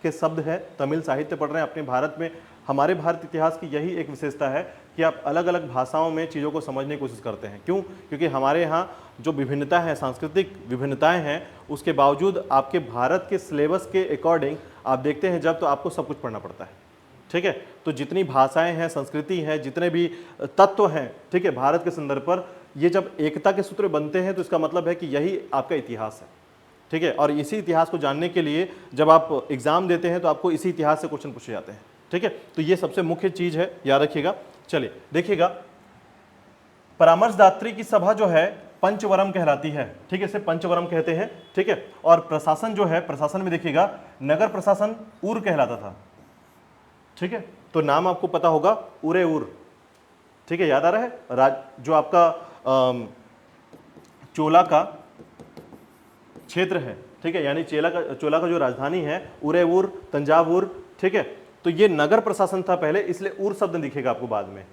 के शब्द है, तमिल साहित्य पढ़ रहे हैं अपने भारत में। हमारे भारत इतिहास की यही एक विशेषता है कि आप अलग अलग भाषाओं में चीज़ों को समझने की कोशिश करते हैं। क्यों? क्योंकि हमारे यहाँ जो विभिन्नता है, सांस्कृतिक विभिन्नताएं हैं, उसके बावजूद आपके भारत के सिलेबस के अकॉर्डिंग आप देखते हैं जब, तो आपको सब कुछ पढ़ना पड़ता है, ठीक है। तो जितनी भाषाएं हैं, संस्कृति हैं, जितने भी तत्व हैं, ठीक है, भारत के संदर्भ पर, ये जब एकता के सूत्र बनते हैं तो इसका मतलब है कि यही आपका इतिहास है, ठीक है। और इसी इतिहास को जानने के लिए जब आप एग्जाम देते हैं तो आपको इसी इतिहास से क्वेश्चन पूछे जाते हैं, ठीक है। तो ये सबसे मुख्य चीज है, याद रखिएगा। चलिए देखिएगा, परामर्शदात्री की सभा जो है पंचवरम कहलाती है, ठीक है, इसे पंचवरम कहते हैं, ठीक है। और प्रशासन जो है, प्रशासन में देखिएगा नगर प्रशासन उर कहलाता था, ठीक है। तो नाम आपको पता होगा, उरे उर, ठीक है, याद आ रहा है। जो आपका चोला का क्षेत्र है, ठीक है, यानी चोला का जो राजधानी है उरेऊर, तंजावुर, ठीक है। तो ये नगर प्रशासन था पहले, इसलिए उर शब्द दिखेगा आपको बाद में,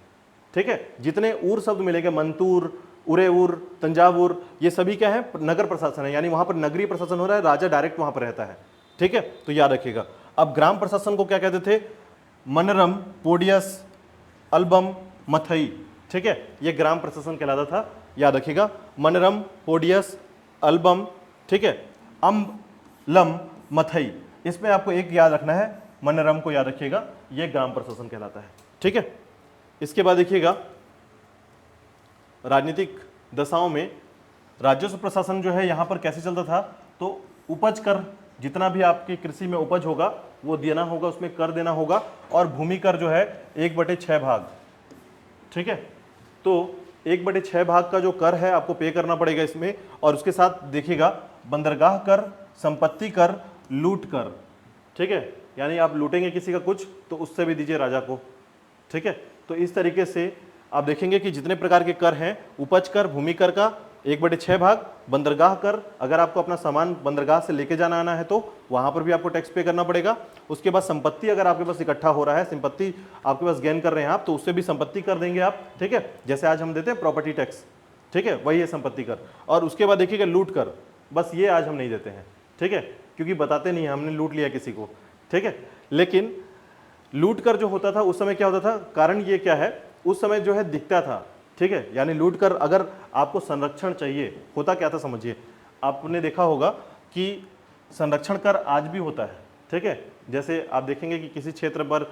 ठीक है। जितने उर शब्द मिलेंगे, मंतूर, उरेऊर, तंजावुर, ये सभी क्या है, नगर प्रशासन है, यानी वहां पर नगरीय प्रशासन हो रहा है, राजा डायरेक्ट वहां पर रहता है, ठीक है। तो याद रखिएगा। अब ग्राम प्रशासन को क्या कहते थे, मनरम, पोडियस, अल्बम, मथई, ठीक है, ये ग्राम प्रशासन कहलाता था, याद रखिएगा। मनरम, पोडियस, अल्बम, ठीक है, अम्बलम, मथई, इसमें आपको एक याद रखना है, मनरम को याद रखिएगा, ये ग्राम प्रशासन कहलाता है, ठीक है। इसके बाद देखिएगा, राजनीतिक दशाओं में राजस्व प्रशासन जो है यहां पर कैसे चलता था, तो उपज कर, जितना भी आपकी कृषि में उपज होगा वो देना होगा, उसमें कर देना होगा, और भूमि कर जो है 1/6 भाग, ठीक है। तो 1/6 भाग का जो कर है आपको पे करना पड़ेगा इसमें, और उसके साथ देखिएगा बंदरगाह कर, संपत्ति कर, लूट कर, ठीक है, यानी आप लूटेंगे किसी का कुछ तो उससे भी दीजिए राजा को, ठीक है। तो इस तरीके से आप देखेंगे कि जितने प्रकार के कर हैं, उपज कर, भूमि कर का 1/6 भाग, बंदरगाह कर, अगर आपको अपना सामान बंदरगाह से लेके जाना आना है तो वहां पर भी आपको टैक्स पे करना पड़ेगा। उसके बाद संपत्ति अगर आपके पास इकट्ठा हो रहा है, संपत्ति आपके पास गेन कर रहे हैं आप, तो उससे भी संपत्ति कर देंगे आप, ठीक है, जैसे आज हम देते हैं प्रॉपर्टी टैक्स, ठीक है, वही है संपत्ति कर। और उसके बाद देखिएगा लूट कर, बस ये आज हम नहीं देते हैं, ठीक है, क्योंकि बताते नहीं हमने लूट लिया किसी को, ठीक है। लेकिन लूट कर जो होता था उस समय क्या होता था, कारण ये क्या है, उस समय जो है दिखता था, ठीक है, यानी लूट कर अगर आपको संरक्षण चाहिए, होता क्या था समझिए, आपने देखा होगा कि संरक्षण कर आज भी होता है, ठीक है। जैसे आप देखेंगे कि किसी क्षेत्र पर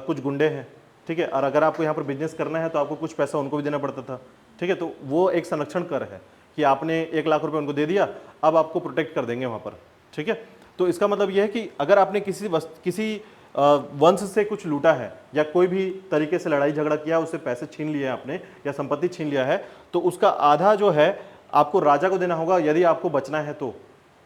कुछ गुंडे हैं, ठीक है, और अगर आपको यहाँ पर बिजनेस करना है तो आपको कुछ पैसा उनको भी देना पड़ता था, ठीक है। तो वो एक संरक्षण कर है कि आपने 1 लाख रुपए उनको दे दिया, अब आपको प्रोटेक्ट कर देंगे वहाँ पर, ठीक है। तो इसका मतलब यह है कि अगर आपने किसी वंश से कुछ लूटा है या कोई भी तरीके से लड़ाई झगड़ा किया, उससे पैसे छीन लिए आपने या संपत्ति छीन लिया है, तो उसका आधा जो है आपको राजा को देना होगा यदि आपको बचना है तो,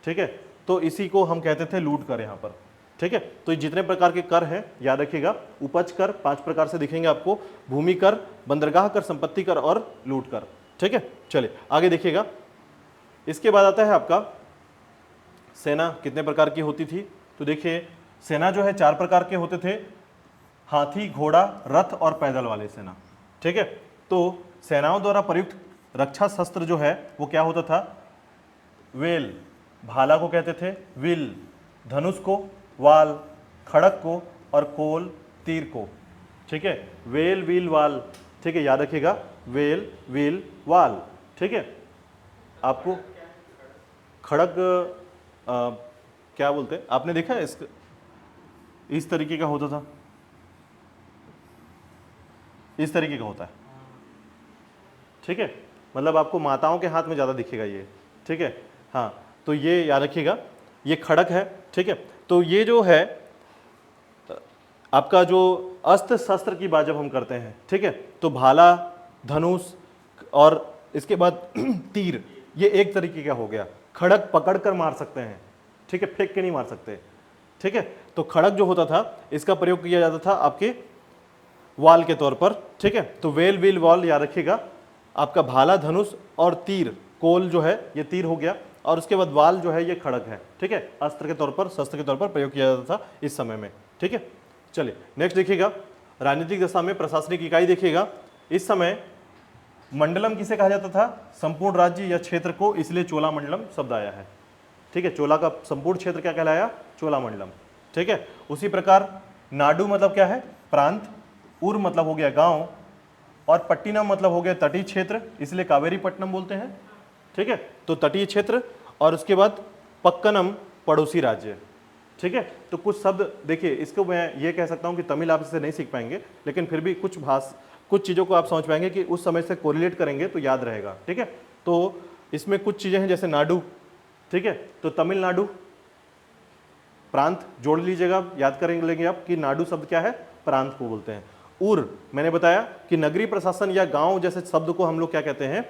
ठीक है। तो इसी को हम कहते थे लूट कर यहाँ पर, ठीक है। तो जितने प्रकार के कर हैं याद रखिएगा, उपज कर 5 प्रकार से दिखेंगे आपको, भूमि कर, बंदरगाह कर, संपत्ति कर और लूट कर, ठीक है। चलिए आगे देखिएगा। इसके बाद आता है आपका सेना कितने प्रकार की होती थी, तो देखिए सेना जो है 4 प्रकार के होते थे, हाथी, घोड़ा, रथ और पैदल वाले सेना, ठीक है। तो सेनाओं द्वारा प्रयुक्त रक्षा शस्त्र जो है वो क्या होता था? वेल, भाला को कहते थे विल, धनुष को वाल, खड़क को और कोल तीर को। ठीक है, वेल व्हील वाल, ठीक है, याद रखिएगा, वेल व्हील वाल। ठीक है, आपको खड़क क्या बोलते हैं, आपने देखा है इस तरीके का होता था, इस तरीके का होता है। ठीक है, मतलब आपको माताओं के हाथ में ज़्यादा दिखेगा ये। ठीक है, हाँ, तो ये याद रखिएगा, ये खड़क है। ठीक है, तो ये जो है आपका जो अस्त्र शस्त्र की बात जब हम करते हैं, ठीक है, तो भाला, धनुष और इसके बाद तीर, ये एक तरीके का हो गया। खड़क पकड़ कर मार सकते हैं, ठीक है, फेंक के नहीं मार सकते। ठीक है, तो खड़क जो होता था इसका प्रयोग किया जाता था आपके वाल के तौर पर। ठीक है, तो वेल व्हील वाल याद रखिएगा, आपका भाला, धनुष और तीर, कोल जो है ये तीर हो गया, और उसके बाद वाल जो है ये खड़क है। ठीक है, अस्त्र के तौर पर, शस्त्र के तौर पर प्रयोग किया जाता था इस समय में। ठीक है, चलिए नेक्स्ट देखिएगा, राजनीतिक दशा में प्रशासनिक इकाई देखिएगा। इस समय मंडलम किसे कहा जाता था? संपूर्ण राज्य या क्षेत्र को, इसलिए चोला मंडलम शब्द आया है। ठीक है, चोला का संपूर्ण क्षेत्र क्या कहलाया? चोला मंडलम। ठीक है, उसी प्रकार नाडु मतलब क्या है? प्रांत, उर मतलब हो गया गांव, और पट्टिनम मतलब हो गया तटीय क्षेत्र, इसलिए कावेरी पट्टनम बोलते हैं। ठीक है, तो तटीय क्षेत्र, और उसके बाद पक्कनम पड़ोसी राज्य। ठीक है, तो कुछ शब्द देखिए, इसको मैं ये कह सकता हूँ कि तमिल आप इससे नहीं सीख पाएंगे, लेकिन फिर भी कुछ चीज़ों को आप समझ पाएंगे कि उस समय से कोरिलेट करेंगे तो याद रहेगा। ठीक है, तो इसमें कुछ चीज़ें हैं जैसे नाडु, ठीक है, तो तमिलनाडु प्रांत जोड़ लीजिएगा, याद करेंगे आप कि नाडु शब्द क्या है? प्रांत को बोलते हैं। उर, मैंने बताया कि नगरीय प्रशासन या गांव जैसे शब्द को हम लोग क्या कहते हैं?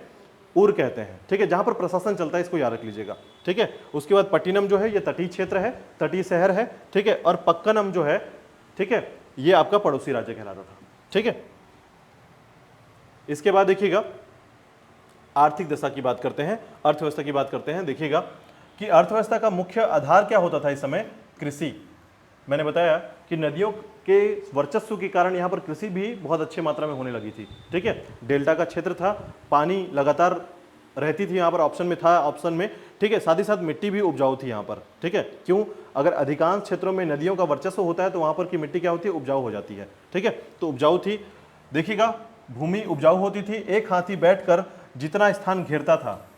उर कहते हैं। ठीक है, जहां पर प्रशासन चलता है, इसको याद रख लीजिएगा। ठीक है, उसके बाद पट्टिनम जो है ये तटीय क्षेत्र है, तटीय शहर है। ठीक है, और पक्कनम जो है, ठीक है, ये आपका पड़ोसी राज्य कहलाता था। ठीक है, इसके बाद देखिएगा आर्थिक दशा की बात करते हैं, अर्थव्यवस्था की बात करते हैं। देखिएगा कि अर्थव्यवस्था का मुख्य आधार क्या होता था इस समय? कृषि। मैंने बताया कि नदियों के वर्चस्व के कारण यहाँ पर कृषि भी बहुत अच्छी मात्रा में होने लगी थी। ठीक है, डेल्टा का क्षेत्र था, पानी लगातार रहती थी यहाँ पर, ऑप्शन में था, ऑप्शन में। ठीक है, साथ ही साथ मिट्टी भी उपजाऊ थी यहाँ पर। ठीक है, क्यों? अगर अधिकांश क्षेत्रों में नदियों का वर्चस्व होता है तो वहाँ पर की मिट्टी क्या होती है? उपजाऊ हो जाती है। ठीक है, तो उपजाऊ थी। देखिएगा, भूमि उपजाऊ होती थी, एक हाथी बैठकर जितना स्थान घेरता था।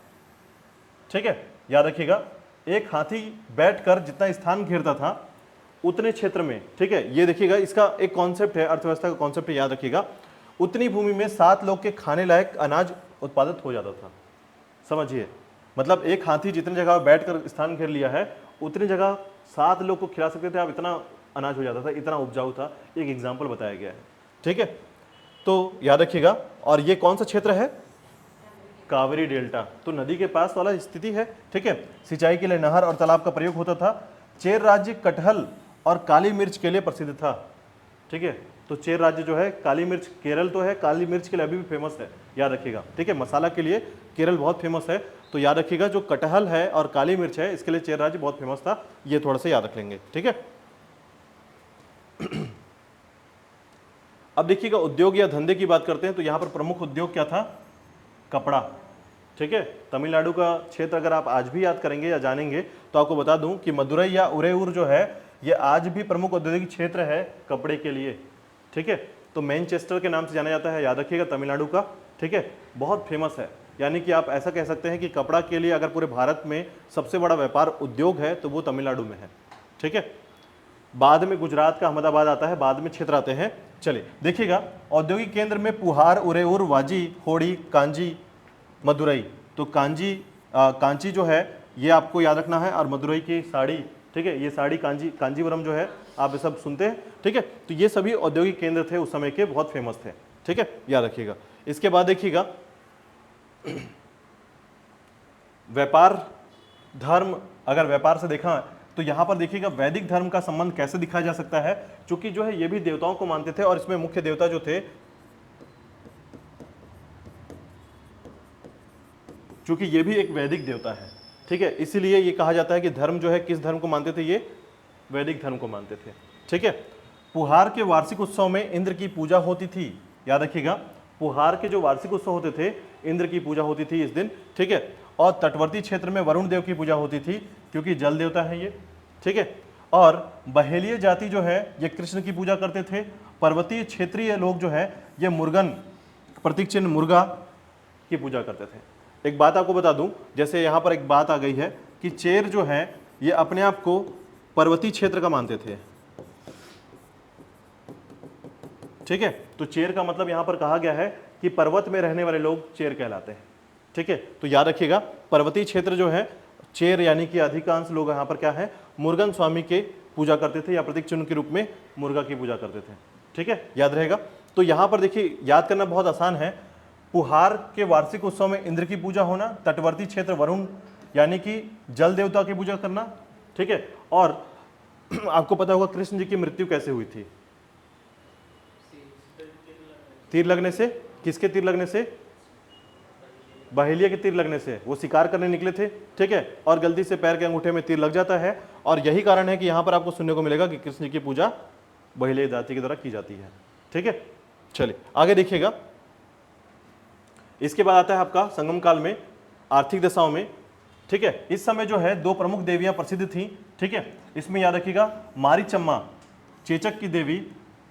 ठीक है, याद रखिएगा, एक हाथी बैठकर जितना स्थान घेरता था उतने क्षेत्र में, ठीक है, ये देखिएगा, इसका एक कॉन्सेप्ट है, अर्थव्यवस्था का कॉन्सेप्ट है, याद रखिएगा, उतनी भूमि में 7 लोग के खाने लायक अनाज उत्पादित हो जाता था। समझिए, मतलब एक हाथी जितनी जगह बैठकर स्थान घेर लिया है, उतनी जगह 7 लोग को खिला सकते थे आप, इतना अनाज हो जाता था, इतना उपजाऊ था। एक एग्जाम्पल बताया गया है। ठीक है, तो याद रखिएगा, और ये कौन सा क्षेत्र है? कावेरी डेल्टा, तो नदी के पास वाला स्थिति है। ठीक है, सिंचाई के लिए नहर और तालाब का प्रयोग होता था। चेर राज्य कटहल और काली मिर्च के लिए प्रसिद्ध था। ठीक है, तो चेर राज्य जो है, काली मिर्च, केरल तो है, काली मिर्च के लिए अभी भी फेमस है, याद रखिएगा। ठीक है, मसाला के लिए केरल बहुत फेमस है, तो याद रखिएगा जो कटहल है और काली मिर्च है, इसके लिए चेर राज्य बहुत फेमस था, ये थोड़ा सा याद रख लेंगे। ठीक है, अब देखिएगा उद्योग या धंधे की बात करते हैं, तो यहाँ पर प्रमुख उद्योग क्या था? कपड़ा। ठीक है, तमिलनाडु का क्षेत्र अगर आप आज भी याद करेंगे या जानेंगे तो आपको बता दूं कि मदुरई या उरेऊर जो है ये आज भी प्रमुख औद्योगिक क्षेत्र है कपड़े के लिए। ठीक है, तो मैनचेस्टर के नाम से जाना जाता है, याद रखिएगा, तमिलनाडु का। ठीक है, बहुत फेमस है, यानी कि आप ऐसा कह सकते हैं कि कपड़ा के लिए अगर पूरे भारत में सबसे बड़ा व्यापार उद्योग है तो वो तमिलनाडु में है। ठीक है, बाद में गुजरात का अहमदाबाद आता है, बाद में क्षेत्र आते हैं। चलिए देखिएगा, औद्योगिक केंद्र में पुहार, उरेऊर, वाजी, होड़ी, कांजी, मदुरई। तो कांची जो है ये आपको याद रखना है, और मदुरई की साड़ी। ठीक है, ये साड़ी कांजीवरम जो है, आप ये सब सुनते हैं। ठीक है, तो ये सभी औद्योगिक केंद्र थे उस समय के, बहुत फेमस थे। ठीक है, याद रखिएगा। इसके बाद देखिएगा व्यापार धर्म, अगर व्यापार से देखा तो यहाँ पर देखिएगा वैदिक धर्म का संबंध कैसे दिखाया जा सकता है, क्योंकि जो है ये भी देवताओं को मानते थे, और इसमें मुख्य देवता जो थे, क्योंकि ये भी एक वैदिक देवता है। ठीक है, इसीलिए ये कहा जाता है कि धर्म जो है, किस धर्म को मानते थे? ये वैदिक धर्म को मानते थे। ठीक है, पुहार के वार्षिक उत्सव में इंद्र की पूजा होती थी, याद रखिएगा। पुहार के जो वार्षिक उत्सव होते थे, इंद्र की पूजा होती थी इस दिन, ठीक है। और तटवर्ती क्षेत्र में वरुण देव की पूजा होती थी, क्योंकि जल देवता है ये, ठीक है। और बहेलिय जाति जो है ये कृष्ण की पूजा करते थे। पर्वतीय क्षेत्रीय लोग जो है ये मुर्गन, प्रतीक चिन्ह मुर्गा की पूजा करते थे। एक बात आपको बता दूं, जैसे यहाँ पर एक बात आ गई है कि चेर जो है ये अपने आप को पर्वतीय क्षेत्र का मानते थे, ठीक है। तो चेर का मतलब यहाँ पर कहा गया है कि पर्वत में रहने वाले लोग चेर कहलाते हैं, ठीक है। तो याद रखिएगा, पर्वतीय क्षेत्र जो है चेर, यानी कि अधिकांश लोग यहाँ पर क्या है, मुर्गन स्वामी के पूजा करते थे या प्रतीक चिन्ह के रूप में मुर्गा की पूजा करते थे, ठीक है, याद रहेगा। तो यहाँ पर देखिए याद करना बहुत आसान है, पुहार के वार्षिक उत्सव में इंद्र की पूजा होना, तटवर्ती क्षेत्र वरुण यानी कि जल देवता की पूजा करना, ठीक है। और आपको पता होगा कृष्ण जी की मृत्यु कैसे हुई थी, तीर लगने से। किसके तीर लगने से? बहेलिया के तीर लगने से। वो शिकार करने निकले थे, ठीक है, और गलती से पैर के अंगूठे में तीर लग जाता है, और यही कारण है कि यहाँ पर आपको सुनने को मिलेगा कि कृष्ण जी की पूजा बहेलिया जाति के द्वारा की जाती है, ठीक है। चलिए आगे देखिएगा। इसके बाद आता है आपका संगम काल में आर्थिक दशाओं में, ठीक है। इस समय जो है दो प्रमुख देवियां प्रसिद्ध थी, ठीक है। इसमें याद रखिएगा, मारीचम्मा चेचक की देवी,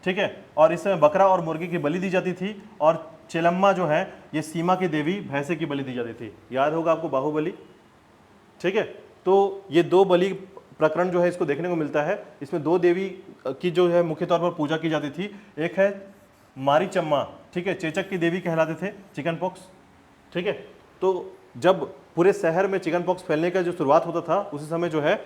ठीक है, और इस समय बकरा और मुर्गे की बलि दी जाती थी, और चेलम्मा जो है ये सीमा की देवी, भैंसे की बलि दी जाती थी। याद होगा आपको बाहुबली, ठीक है। तो ये दो बलि प्रकरण जो है इसको देखने को मिलता है। इसमें दो देवी की जो है मुख्य तौर पर पूजा की जाती थी। एक है मारीचम्मा, ठीक है, चेचक की देवी कहलाते थे, चिकन पॉक्स, ठीक है। तो जब पूरे शहर में चिकन पॉक्स फैलने का जो शुरुआत होता था, उसी समय जो है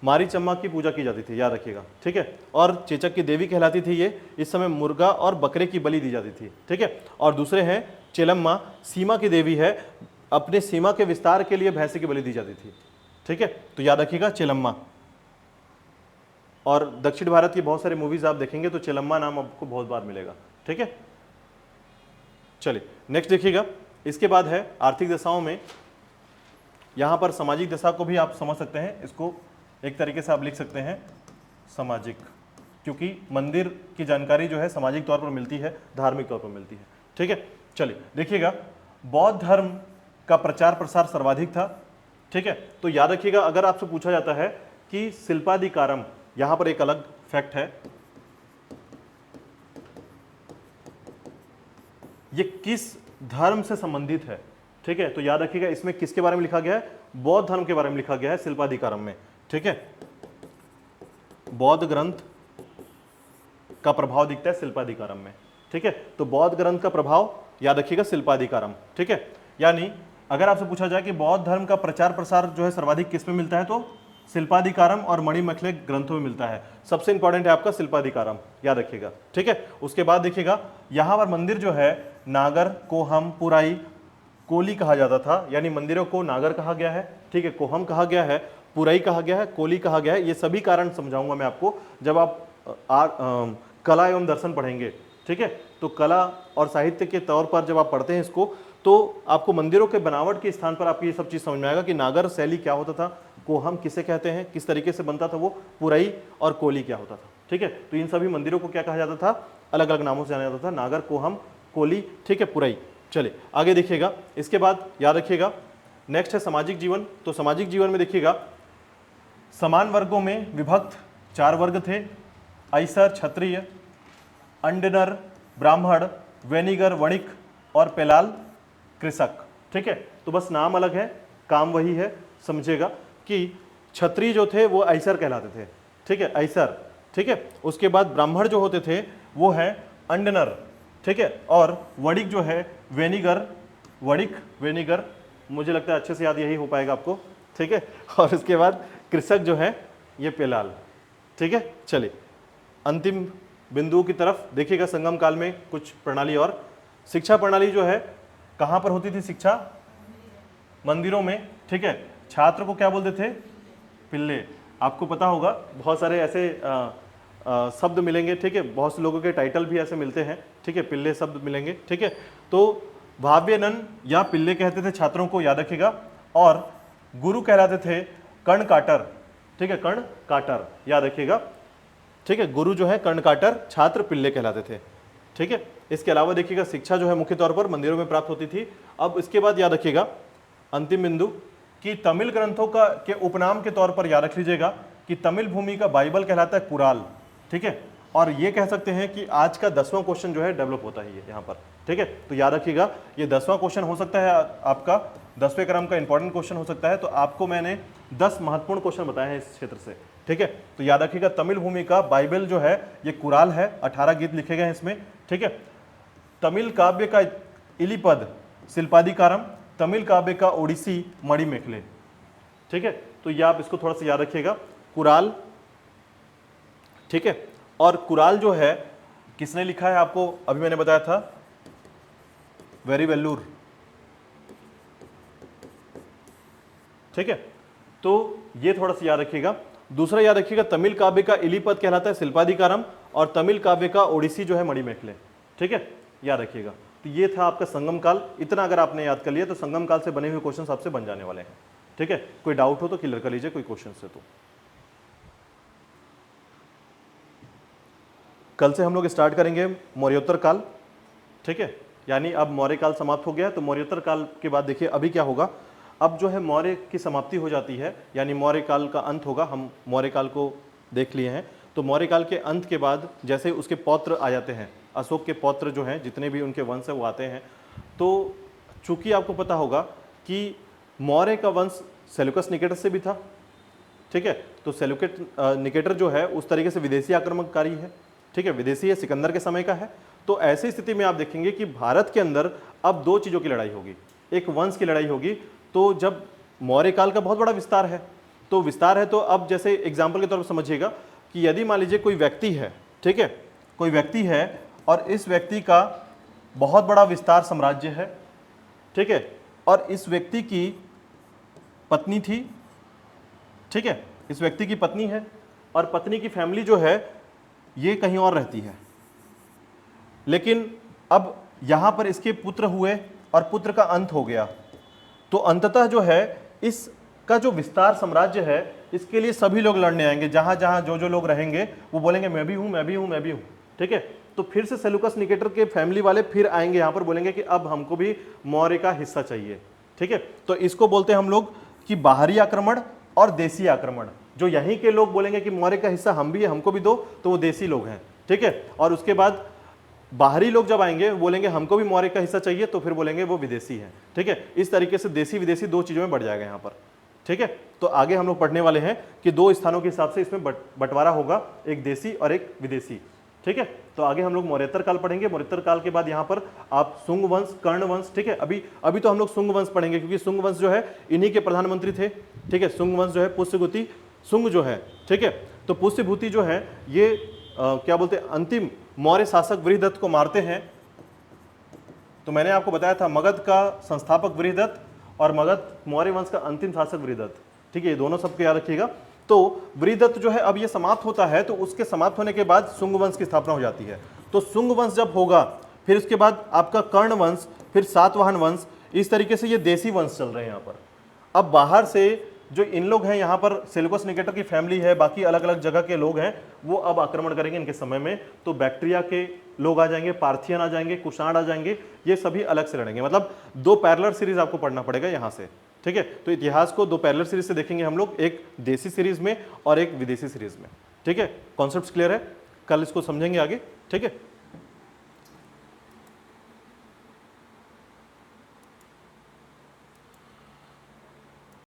मारीचम्मा की पूजा की जाती थी, याद रखिएगा, ठीक है। और चेचक की देवी कहलाती थी ये। इस समय मुर्गा और बकरे की बलि दी जाती थी, ठीक है। और दूसरे हैं चेलम्मा, सीमा की देवी है, अपने सीमा के विस्तार के लिए भैंसे की बलि दी जाती थी, ठीक है। तो याद रखिएगा चेलम्मा। और दक्षिण भारत की बहुत सारी मूवीज आप देखेंगे तो चेलम्मा नाम आपको बहुत बार मिलेगा, ठीक है। चलिए नेक्स्ट देखिएगा। इसके बाद है आर्थिक दशाओं में, यहां पर सामाजिक दशा को भी आप समझ सकते हैं, इसको एक तरीके से आप लिख सकते हैं सामाजिक, क्योंकि मंदिर की जानकारी जो है सामाजिक तौर पर मिलती है, धार्मिक तौर पर मिलती है, ठीक है। चलिए देखिएगा, बौद्ध धर्म का प्रचार प्रसार सर्वाधिक था, ठीक है। तो याद रखिएगा, अगर आपसे पूछा जाता है कि शिल्पाधिकारम, यहां पर एक अलग फैक्ट है, ये किस धर्म से संबंधित है, ठीक है। तो याद रखिएगा, इसमें किसके बारे में लिखा गया है? बौद्ध धर्म के बारे में लिखा गया है शिल्पाधिकारम में, ठीक है। बौद्ध ग्रंथ का प्रभाव दिखता है शिल्पाधिकारम में, ठीक है। तो बौद्ध ग्रंथ का प्रभाव याद रखिएगा शिल्पाधिकारम, ठीक है। यानी अगर आपसे पूछा जाए कि बौद्ध धर्म का प्रचार प्रसार जो है सर्वाधिक किस में मिलता है, तो शिल्पाधिकारम और मणिमैखले ग्रंथों में मिलता है। सबसे इंपॉर्टेंट है आपका शिल्पाधिकारम, याद रखिएगा, ठीक है। उसके बाद देखिएगा, यहां पर मंदिर जो है नागर, कोहम, पुराई, कोली कहा जाता था, यानी मंदिरों को नागर कहा गया है, ठीक है, कोहम कहा गया है, पुराई कहा गया है, कोली कहा गया है। ये सभी कारण समझाऊंगा मैं आपको जब आप कला एवं दर्शन पढ़ेंगे, ठीक है। तो कला और साहित्य के तौर पर जब आप पढ़ते हैं इसको, तो आपको मंदिरों के बनावट के स्थान पर आपकी ये सब चीज़ समझ में आएगा कि नागर शैली क्या होता था, कोहम किसे कहते हैं, किस तरीके से बनता था वो, पुराई और कोली क्या होता था, ठीक है। तो इन सभी मंदिरों को क्या कहा जाता था? अलग अलग नामों से जाना जाता था, नागर, कोहम, कोली, ठीक है, पुराई। चलिए आगे देखिएगा। इसके बाद याद रखिएगा, नेक्स्ट है सामाजिक जीवन। तो सामाजिक जीवन में देखिएगा, समान वर्गों में विभक्त 4 वर्ग थे, ऐसर, क्षत्रिय, अंडनर, ब्राह्मण, वेनिगर, वणिक और पेलाल, कृषक, ठीक है। तो बस नाम अलग है, काम वही है। समझिएगा कि क्षत्रिय जो थे वो ऐसर कहलाते थे, ठीक है, ऐसर, ठीक है। उसके बाद ब्राह्मण जो होते थे वो है अंडनर, ठीक है, और वणिक जो है वेनिगर, वणिक, वेनिगर, मुझे लगता है अच्छे से याद यही हो पाएगा आपको, ठीक है। और उसके बाद कृषक जो है ये पेलाल, ठीक है। चलिए अंतिम बिंदु की तरफ देखिएगा। संगम काल में कुछ प्रणाली और शिक्षा प्रणाली जो है कहाँ पर होती थी शिक्षा? मंदिरों में, ठीक है। छात्र को क्या बोलते थे? पिल्ले। आपको पता होगा बहुत सारे ऐसे शब्द मिलेंगे, ठीक है, बहुत से लोगों के टाइटल भी ऐसे मिलते हैं, ठीक है, पिल्ले शब्द मिलेंगे, ठीक है। तो भाव्यनन या पिल्ले कहते थे छात्रों को, याद रखिएगा। और गुरु कहलाते थे कर्ण काटर, ठीक है, कर्ण काटर, याद रखिएगा, ठीक है। गुरु जो है कर्ण काटर, छात्र पिल्ले कहलाते थे, ठीक है। इसके अलावा देखिएगा शिक्षा जो है मुख्य तौर पर मंदिरों में प्राप्त होती थी। अब इसके बाद याद रखिएगा अंतिम बिंदु कि तमिल ग्रंथों का के उपनाम के तौर पर याद रख लीजिएगा कि तमिल भूमि का बाइबल कहलाता है कुराल, ठीक है। और ये कह सकते हैं कि आज का 10वां क्वेश्चन जो है डेवलप होता ही है यहाँ पर, ठीक है। तो याद रखिएगा ये 10वां क्वेश्चन हो सकता है, आपका 10वें क्रम का इंपॉर्टेंट क्वेश्चन हो सकता है। तो आपको मैंने 10 महत्वपूर्ण क्वेश्चन बताए हैं इस क्षेत्र से, ठीक है। तो याद रखिएगा तमिल भूमि का बाइबल जो है ये कुराल है, 18 गीत लिखे गए हैं इसमें, ठीक है। तमिल काव्य का इलिपद शिल्पादिकारम, तमिल काव्य का ओडिसी मणिमेखले, ठीक है। तो ये आप इसको थोड़ा सा याद रखिएगा, कुराल, ठीक है। और कुराल जो है किसने लिखा है आपको अभी मैंने बताया था, वेरीवेल्लूर, ठीक है। तो ये थोड़ा सा याद रखिएगा। दूसरा याद रखिएगा तमिल काव्य का इलिपद कहलाता है शिल्पादिकारम और तमिल काव्य का ओडिसी जो है मणिमेखले, ठीक है, याद रखिएगा। तो ये था आपका संगम काल। इतना अगर आपने याद कर लिया तो संगम काल से बने हुए क्वेश्चन आपसे बन जाने वाले हैं, ठीक है। कोई डाउट हो तो क्लियर कर लीजिए कोई क्वेश्चन से। तो कल से हम लोग स्टार्ट करेंगे मौर्योत्तर काल, ठीक है। यानी अब मौर्य काल समाप्त हो गया तो मौर्योत्तर काल के बाद देखिए अभी क्या होगा। अब जो है मौर्य की समाप्ति हो जाती है, यानी मौर्य काल का अंत होगा। हम मौर्य काल को देख लिए हैं। तो मौर्य काल के अंत के बाद जैसे उसके पौत्र आ जाते हैं, अशोक के पौत्र जो हैं जितने भी उनके वंश है वो आते हैं। तो चूंकि आपको पता होगा कि मौर्य का वंश सेल्यूकस निकेटर से भी था, ठीक है। तो सेल्यूकस निकेटर जो है उस तरीके से विदेशी आक्रमणकारी है, ठीक है, विदेशी है, सिकंदर के समय का है। तो ऐसी स्थिति में आप देखेंगे कि भारत के अंदर अब दो चीज़ों की लड़ाई होगी, एक वंश की लड़ाई होगी। तो जब मौर्य काल का बहुत बड़ा विस्तार है, तो विस्तार है तो अब जैसे एग्जाम्पल के तौर पर समझिएगा कि यदि मान लीजिए कोई व्यक्ति है, ठीक है, कोई व्यक्ति है और इस व्यक्ति का बहुत बड़ा विस्तार साम्राज्य है, ठीक है, और इस व्यक्ति की पत्नी थी, ठीक है, इस व्यक्ति की पत्नी है और पत्नी की फैमिली जो है ये कहीं और रहती है। लेकिन अब यहां पर इसके पुत्र हुए और पुत्र का अंत हो गया। तो अंततः जो है इसका जो विस्तार साम्राज्य है इसके लिए सभी लोग लड़ने आएंगे। जहां जहां जो जो लोग रहेंगे वो बोलेंगे मैं भी हूं, मैं भी हूं, मैं भी हूं, ठीक है। तो फिर से सेल्यूकस निकेटर के फैमिली वाले फिर आएंगे यहां पर, बोलेंगे कि अब हमको भी मौर्य का हिस्सा चाहिए, ठीक है। तो इसको बोलते हैं हम लोग कि बाहरी आक्रमण और देसी आक्रमण। जो यहीं के लोग बोलेंगे कि मौर्य का हिस्सा हम भी है, हमको भी दो, तो वो देसी लोग हैं, ठीक है। और उसके बाद बाहरी लोग जब आएंगे बोलेंगे हमको भी मौर्य का हिस्सा चाहिए, तो फिर बोलेंगे वो विदेशी हैं, ठीक है। इस तरीके से देसी विदेशी दो चीजों में बढ़ जाएगा यहाँ पर, ठीक है। तो आगे हम लोग पढ़ने वाले हैं कि दो स्थानों के हिसाब से इसमें बंटवारा होगा, एक देसी और एक विदेशी, ठीक है। तो आगे हम लोग मौर्योत्तर काल पढ़ेंगे। मौर्योत्तर काल के बाद यहाँ पर आप शुंग वंश, कर्ण वंश, ठीक है। अभी तो हम लोग शुंग वंश पढ़ेंगे क्योंकि शुंग वंश जो है इन्हीं के प्रधानमंत्री थे, ठीक है। शुंग वंश जो है पुष्यभूति शुंग जो है, ठीक है। तो पुष्यभूति जो है ये क्या बोलते हैं, अंतिम मौर्य शासक वृहदत्त को मारते हैं। तो मैंने आपको बताया था मगध का संस्थापक वृहदत्त और मगध मौर्य वंश का अंतिम शासक वृहदत्त, ठीक है। ये दोनों सबको याद रखिएगा। तो वृहदत्त जो है अब ये समाप्त होता है, तो उसके समाप्त होने के बाद शुंग वंश की स्थापना हो जाती है। तो शुंग वंश जब होगा फिर उसके बाद आपका कर्ण वंश, फिर सातवाहन वंश, इस तरीके से ये देसी वंश चल रहे हैं यहाँ पर। अब बाहर से जो इन लोग हैं यहाँ पर सेल्यूकस निकेटर की फैमिली है, बाकी अलग अलग जगह के लोग हैं, वो अब आक्रमण करेंगे इनके समय में। तो बैक्टीरिया के लोग आ जाएंगे, पार्थियन आ जाएंगे, कुषाण आ जाएंगे, ये सभी अलग से लड़ेंगे। मतलब दो पैरेलल सीरीज आपको पढ़ना पड़ेगा यहाँ से, ठीक है। तो इतिहास को दो पैरेलल सीरीज से देखेंगे हम लोग, एक देसी सीरीज में और एक विदेशी सीरीज में, ठीक है। कॉन्सेप्ट क्लियर है, कल इसको समझेंगे आगे, ठीक है।